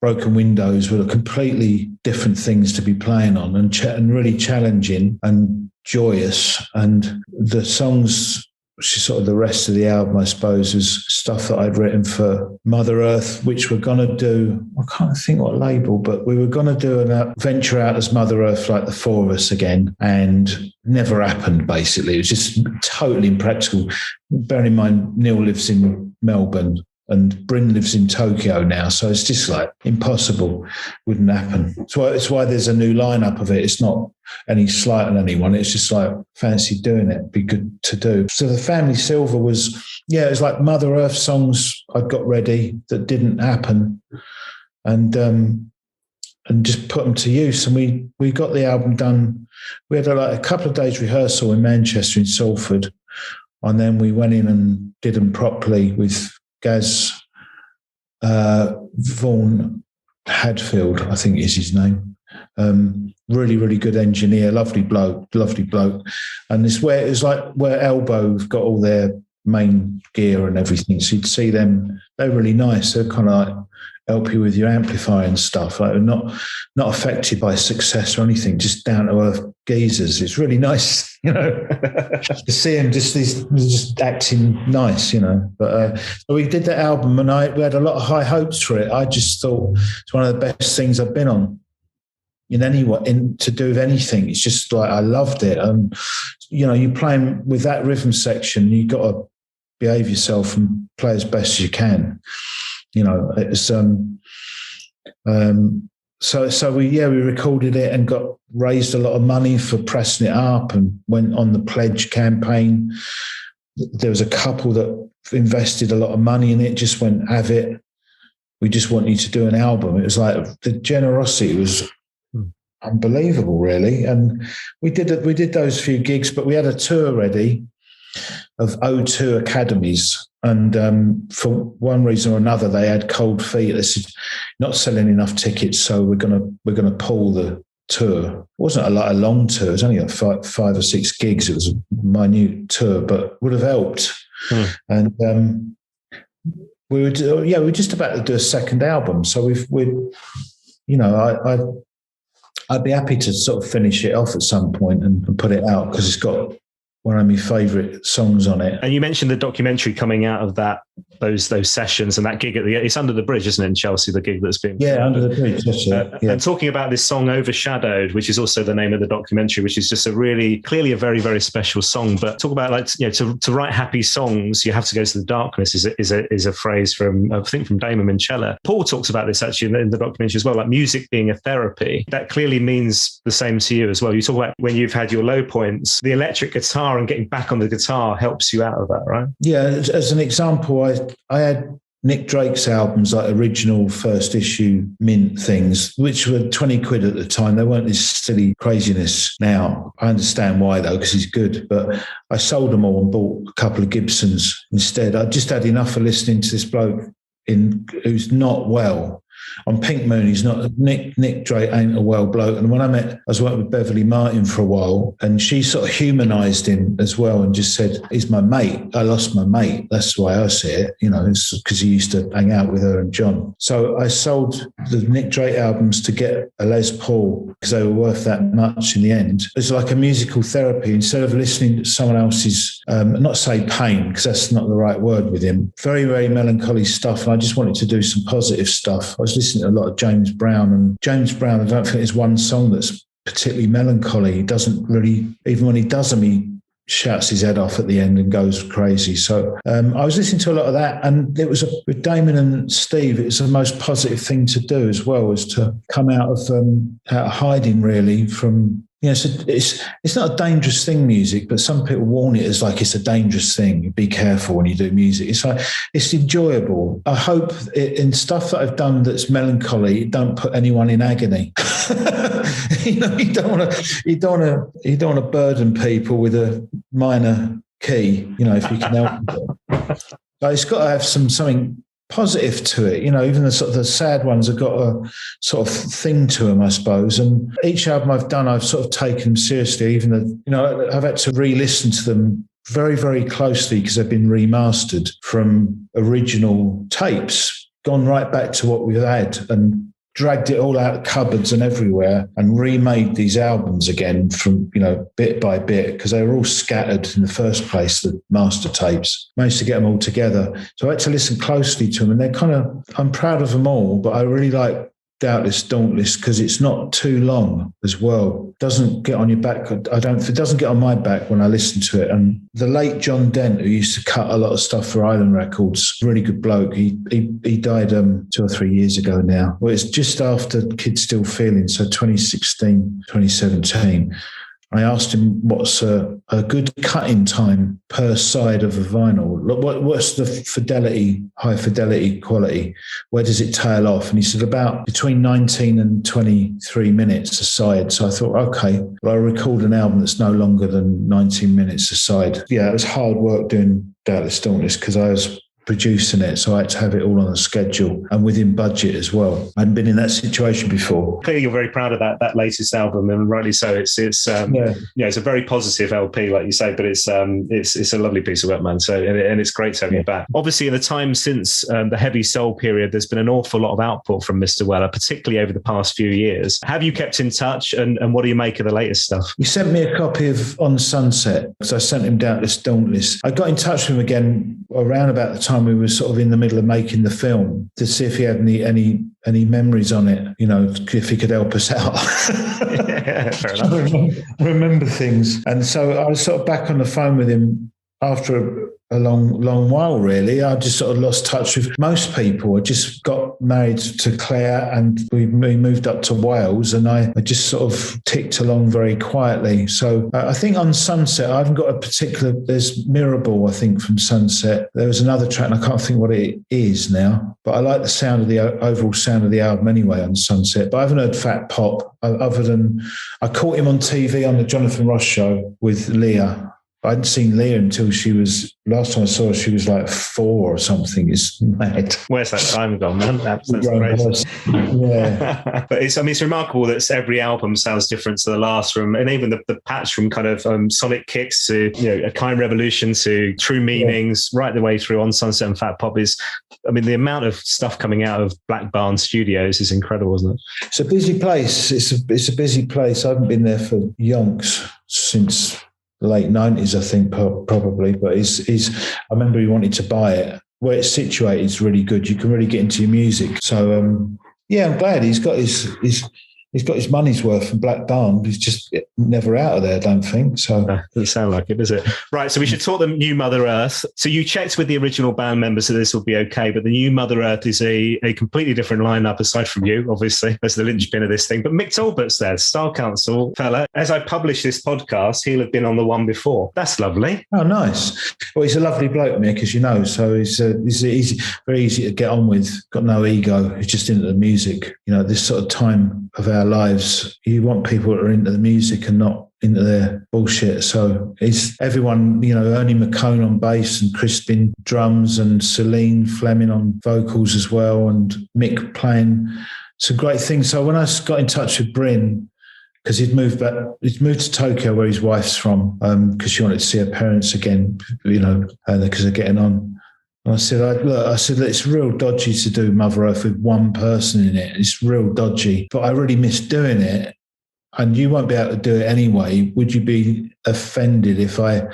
broken windows were completely different things to be playing on, and really challenging and joyous. And the songs, which is sort of the rest of the album, I suppose, is stuff that I'd written for Mother Earth, which we're going to do, I can't think what label, but we were going to do a venture out as Mother Earth, like the four of us again, and never happened, basically. It was just totally impractical. Bearing in mind, Neil lives in Melbourne and Bryn lives in Tokyo now, so it's just like impossible, wouldn't happen. It's why there's a new lineup of it. It's not any slight on anyone, it's just like fancy doing it, be good to do. So the Family Silver was, it was like Mother Earth songs I'd got ready that didn't happen, and just put them to use. And we got the album done. We had a couple of days rehearsal in Manchester, in Salford, and then we went in and did them properly with Gaz Vaughan Hadfield, I think is his name. Really, really good engineer, lovely bloke. And it's where Elbow got all their main gear and everything. So you'd see them, they're really nice. They're kind of like help you with your amplifier and stuff. Like not affected by success or anything, just down to earth geezers. It's really nice, to see him just acting nice, But so we did that album, and we had a lot of high hopes for it. I just thought it's one of the best things I've been on to do with anything. It's just like I loved it, and you're playing with that rhythm section. You got to behave yourself and play as best as you can. It's so we recorded it and raised a lot of money for pressing it up, and went on the pledge campaign. There was a couple that invested a lot of money in it, just went, have it. We just want you to do an album. It was like the generosity was unbelievable, really. And we did those few gigs, but we had a tour ready of O2 academies, and for one reason or another they had cold feet. They said not selling enough tickets, so we're gonna pull the tour. It wasn't a long tour, it was only like five or six gigs. It was a minute tour, but would have helped. And we were just about to do a second album, so I'd be happy to sort of finish it off at some point and put it out, because it's got one of my favourite songs on it. And you mentioned the documentary coming out of those sessions and that gig it's Under the Bridge, isn't it, in Chelsea, the gig that's been Under the Bridge, that's it. And talking about this song Overshadowed, which is also the name of the documentary, which is just clearly a very, very special song. But talk about to write happy songs, you have to go to the darkness is a phrase from, I think, from Damon Minchella. Paul talks about this actually in the documentary as well, like music being a therapy. That clearly means the same to you as well. You talk about when you've had your low points, the electric guitar and getting back on the guitar helps you out of that, right? Yeah, as an example, I had Nick Drake's albums, like original first issue mint things, which were 20 quid at the time. They weren't this silly craziness now. I understand why, though, because he's good. But I sold them all and bought a couple of Gibsons instead. I just had enough of listening to this bloke who's not well. On Pink Moon, he's not. Nick Drake ain't a well bloke. And when I was working with Beverly Martyn for a while, and she sort of humanised him as well and just said, he's my mate. I lost my mate. That's the way I see it. It's because he used to hang out with her and John. So I sold the Nick Drake albums to get a Les Paul because they were worth that much in the end. It's like a musical therapy. Instead of listening to someone else's, not say pain, because that's not the right word with him, very, very melancholy stuff. And I just wanted to do some positive stuff. I was listening to a lot of James Brown, and James Brown, I don't think there's one song that's particularly melancholy. He doesn't really, even when he does them, he shouts his head off at the end and goes crazy. So I was listening to a lot of that, and it was with Damon and Steve, it's the most positive thing to do as well, is to come out of hiding, really, from. So it's not a dangerous thing, music, but some people warn it as like it's a dangerous thing. Be careful when you do music. It's like it's enjoyable. I hope in stuff that I've done that's melancholy, it don't put anyone in agony. You don't want to burden people with a minor key. If you can help it. But it's got to have something positive to it, even the sort of the sad ones have got a sort of thing to them, I suppose. And each album I've done, I've sort of taken them seriously, even though, I've had to re-listen to them very, very closely because they've been remastered from original tapes, gone right back to what we've had and dragged it all out of cupboards and everywhere and remade these albums again from, bit by bit, because they were all scattered in the first place, the master tapes. Managed to get them all together. So I had to listen closely to them, and I'm proud of them all, but I really like Doubtless Dauntless because it's not too long as well. It doesn't get on your back. It doesn't get on my back when I listen to it. And the late John Dent, who used to cut a lot of stuff for Island Records, really good bloke. He died 2 or 3 years ago now. Well, it's just after Kids Still Feeling, so 2016, 2017. I asked him what's a good cutting time per side of a vinyl. What's the high fidelity quality? Where does it tail off? And he said about between 19 and 23 minutes a side. So I thought, okay, well, I'll record an album that's no longer than 19 minutes a side. Yeah, it was hard work doing Doubtless Dauntless because I was producing it, so I had to have it all on a schedule and within budget as well. I hadn't been in that situation before. Clearly, you're very proud of that latest album, and rightly so. It's it's a very positive LP, like you say, but it's a lovely piece of work, man. So and it's great to have you back. Obviously, in the time since the heavy soul period, there's been an awful lot of output from Mr. Weller, particularly over the past few years. Have you kept in touch, and what do you make of the latest stuff? He sent me a copy of On Sunset, because I sent him Doubtless Dauntless. I got in touch with him again around about the time we were sort of in the middle of making the film to see if he had any memories on it, if he could help us out. Yeah, fair enough. remember things. And so I was sort of back on the phone with him after a long while, really. I just sort of lost touch with most people. I just got married to Claire and we moved up to Wales, and I just sort of ticked along very quietly. So I think on Sunset, I haven't got a particular, there's Mirrorball, I think, from Sunset. There was another track, and I can't think what it is now, but I like the sound of the overall sound of the album anyway on Sunset. But I haven't heard Fat Pop, other than I caught him on TV on the Jonathan Ross show with Leah. I hadn't seen Leah until last time I saw her, she was like 4 or something. It's mad. Where's that time gone, man? That's crazy. Yeah. But it's remarkable that every album sounds different to the last, and even the patch from kind of Sonic Kicks to, A Kind Revolution to True Meanings, right the way through On Sunset and Fat Pop the amount of stuff coming out of Black Barn Studios is incredible, isn't it? It's a busy place. It's a busy place. I haven't been there for yonks since late 90s, I think, probably. But I remember he wanted to buy it. Where it's situated is really good. You can really get into your music. So, I'm glad he's got his money's worth from Black Barn. He's just never out of there, I don't think. So doesn't sound like it, does it? Right, so we should talk the new Mother Earth. So you checked with the original band members, so this will be okay, but the new Mother Earth is a completely different lineup, aside from you, obviously. That's the linchpin of this thing. But Mick Talbot's there, Style Council fella. As I publish this podcast, he'll have been on the one before. That's lovely. Oh, nice. Well, he's a lovely bloke, Mick, as you know. So he's easy, very easy to get on with. Got no ego. He's just into the music. This sort of time of our lives, you want people that are into the music and not into their bullshit. So it's everyone, Ernie McCone on bass and Crispin drums and Celine Fleming on vocals as well, and Mick playing some great things. So when I got in touch with Bryn, because he'd moved to Tokyo where his wife's from, because she wanted to see her parents again, because they're getting on. And I said, it's real dodgy to do Mother Earth with one person in it. It's real dodgy, but I really miss doing it. And you won't be able to do it anyway. Would you be offended if I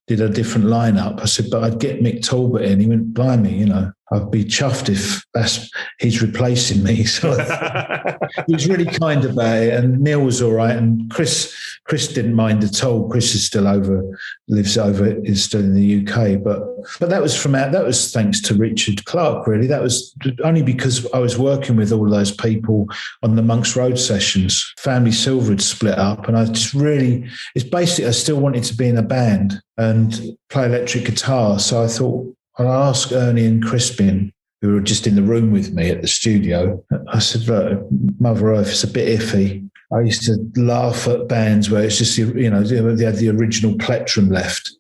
did a different lineup? I said, but I'd get Mick Talbot in. He went, blimey, I'd be chuffed if he's replacing me. So he was really kind about it. And Neil was all right. And Chris didn't mind at all. Chris is still is still in the UK. But that was thanks to Richard Clark, really. That was only because I was working with all those people on the Monks Road sessions. Family Silver had split up, and I just it's basically, I still wanted to be in a band and play electric guitar. So I thought, I'll ask Ernie and Crispin, who were just in the room with me at the studio. I said, look, Mother Earth is a bit iffy. I used to laugh at bands where it's just, they had the original plectrum left.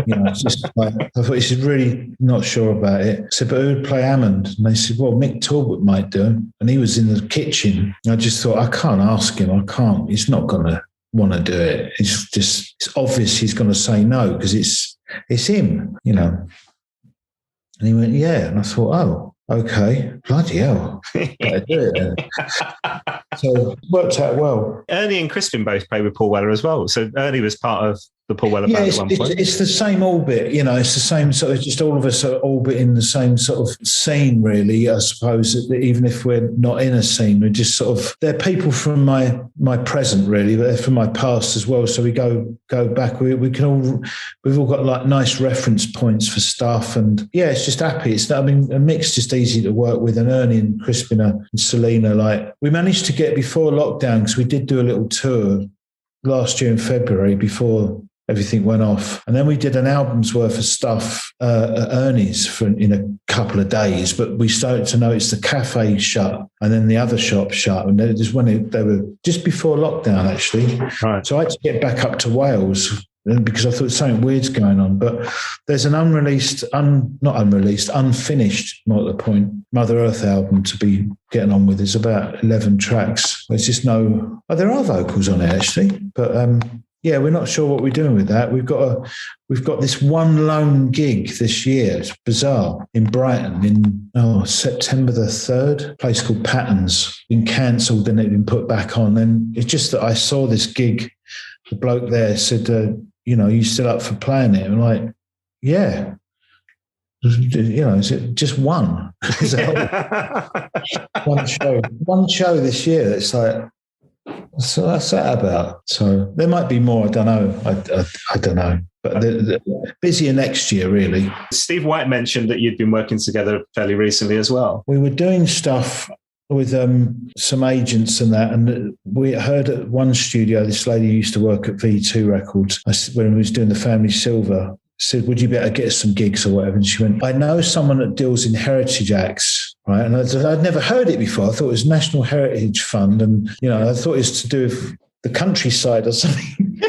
It's just like, I thought, he's really not sure about it. I said, but who would play Hammond? And they said, well, Mick Talbot might do. And he was in the kitchen. I just thought, I can't ask him. I can't. He's not going to want to do it. It's obvious he's going to say no because it's him, And he went, yeah. And I thought, oh, Okay, bloody hell. Better do it then. So it worked out well. Ernie and Crispin both played with Paul Weller as well. So Ernie was part of the Paul Weller band at one point. It's the same orbit, it's the same sort of, just all of us are orbiting the same sort of scene, really, I suppose, even if we're not in a scene. We're just sort of, they're people from my present, really, but they're from my past as well. So we go back. We've all got like nice reference points for stuff. And yeah, it's just happy. A mix just easy to work with. And Ernie and Crispin and Selena, like, we managed to get before lockdown, because we did do a little tour last year in February before everything went off. And then we did an album's worth of stuff at Ernie's in a couple of days. But we started to notice the cafe shut and then the other shop shut. And they were just before lockdown, actually. Right. So I had to get back up to Wales because I thought something weird's going on. But there's an unfinished, not the point, Mother Earth album to be getting on with. It's about 11 tracks. There's just there are vocals on it, actually. But yeah, we're not sure what we're doing with that. We've got this one lone gig this year. It's bizarre, in Brighton in September the 3rd. A place called Patterns. Been cancelled and it been put back on. And it's just that I saw this gig. The bloke there said, you still up for playing it? I'm like, yeah. Is it just one? One show this year. It's like, so that's that about. So there might be more. I don't know. I don't know. But they're busier next year, really. Steve White mentioned that you'd been working together fairly recently as well. We were doing stuff with some agents and that, and we heard at one studio, this lady who used to work at V2 Records, when we was doing the Family Silver, said, would you better get some gigs or whatever? And she went, I know someone that deals in heritage acts, right? And I'd never heard it before. I thought it was National Heritage Fund, and I thought it was to do with the countryside or something.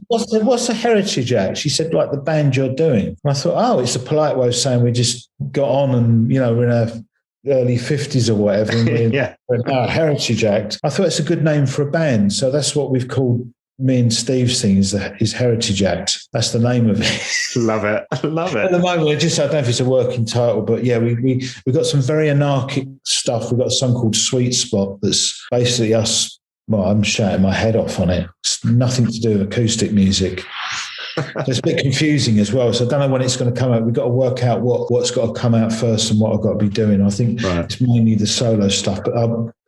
What's a heritage act? She said, like the band you're doing. And I thought, it's a polite way of saying we just got on and, we're in our early 50s or whatever. And we're now a heritage act. I thought it's a good name for a band. So that's what we've called me and Steve's thing, is Heritage Act. That's the name of it. Love it. Love it. At the moment, I don't know if it's a working title, but yeah, we got some very anarchic stuff. We've got a song called Sweet Spot that's basically us. Well, I'm shouting my head off on it. It's nothing to do with acoustic music. So it's a bit confusing as well. So I don't know when it's going to come out. We've got to work out what's got to come out first and what I've got to be doing. I think It's mainly the solo stuff, but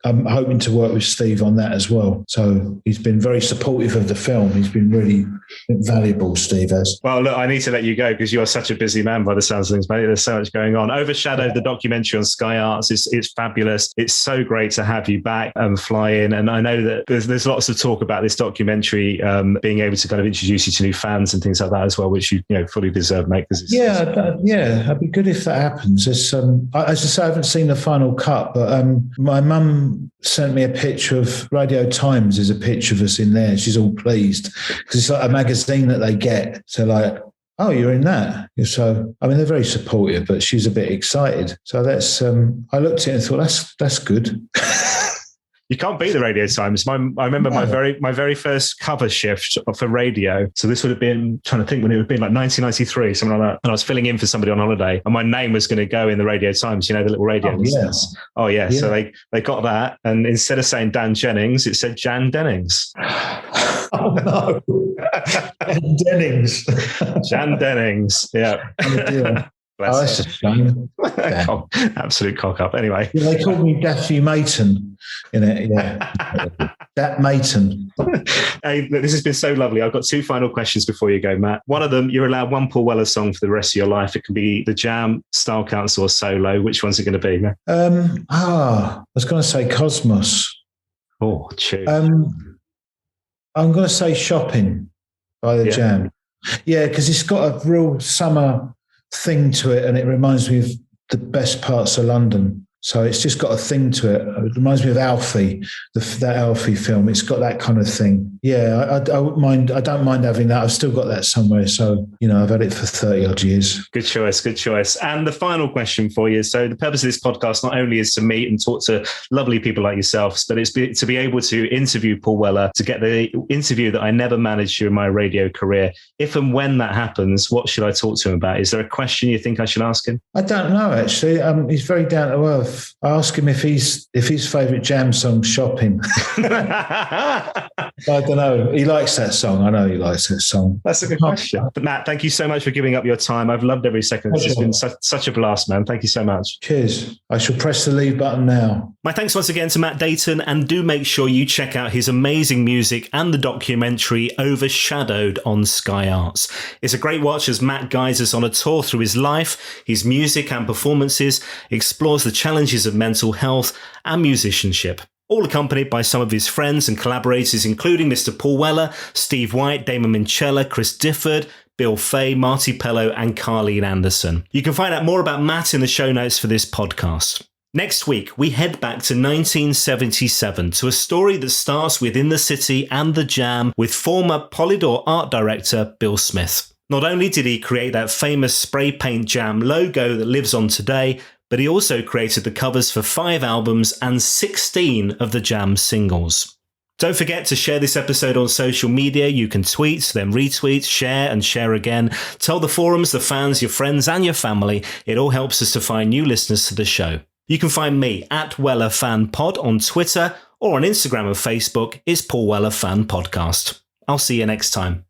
I'm hoping to work with Steve on that as well. So he's been very supportive of the film. He's been really valuable, Steve has. Well, look, I need to let you go because you are such a busy man by the sounds of things, mate. There's so much going on. Overshadowed, the documentary on Sky Arts, it's fabulous. It's so great to have you back and fly in. And I know that there's lots of talk about this documentary being able to kind of introduce you to new fans and things like that as well, which you fully deserve, mate. It'd be good if that happens. As I say, I haven't seen the final cut, but my mum sent me a picture of Radio Times. There's a picture of us in there. She's all pleased because it's like a magazine that they get. So like, oh, you're in that. So, they're very supportive, but she's a bit excited. So that's, I looked at it and thought, that's good. You can't beat the Radio Times. I remember my very first cover shift for radio. So this would have been, trying to think when it would have been, like 1993, something like that. And I was filling in for somebody on holiday and my name was going to go in the Radio Times, the little radio listeners. Oh, yeah. So they got that. And instead of saying Dan Jennings, it said Jan Dennings. Oh, no. Jan Dennings. Jan Dennings. Yeah. Oh, that's a shame. Absolute cock up. Anyway. Yeah, they called me Daffy Maton in it. Yeah. Dat Maton. Hey, this has been so lovely. I've got two final questions before you go, Matt. One of them, you're allowed one Paul Weller song for the rest of your life. It can be the Jam, Style Council, or solo. Which one's it going to be? I was going to say Cosmos. Oh, choose. I'm going to say Shopping by the Jam. Yeah, because it's got a real summer thing to it, and it reminds me of the best parts of London. So it's just got a thing to it. It reminds me of Alfie, that Alfie film. It's got that kind of thing. Yeah, I wouldn't mind. I don't mind having that. I've still got that somewhere. So, I've had it for 30 odd years. Good choice. And the final question for you. So the purpose of this podcast not only is to meet and talk to lovely people like yourselves, but it's to be able to interview Paul Weller, to get the interview that I never managed during my radio career. If and when that happens, what should I talk to him about? Is there a question you think I should ask him? I don't know, actually. He's very down to earth. I ask him if his favourite Jam song's Shopping. I don't know. He likes that song. I know he likes that song. That's a good question. But Matt, thank you so much for giving up your time. I've loved every second. It's just been such a blast, man. Thank you so much. Cheers. I shall press the leave button now. My thanks once again to Matt Deighton, and do make sure you check out his amazing music and the documentary Overshadowed on Sky Arts. It's a great watch as Matt guides us on a tour through his life, his music and performances, explores the challenges of mental health and musicianship. All accompanied by some of his friends and collaborators, including Mr. Paul Weller, Steve White, Damon Minchella, Chris Difford, Bill Fay, Marty Pello, and Carleen Anderson. You can find out more about Matt in the show notes for this podcast. Next week, we head back to 1977 to a story that starts within the city and the Jam with former Polydor art director Bill Smith. Not only did he create that famous spray paint Jam logo that lives on today, but he also created the covers for 5 albums and 16 of the Jam singles. Don't forget to share this episode on social media. You can tweet, then retweet, share and share again. Tell the forums, the fans, your friends and your family. It all helps us to find new listeners to the show. You can find me at WellerFanPod on Twitter, or on Instagram and Facebook is Paul Weller Fan Podcast. I'll see you next time.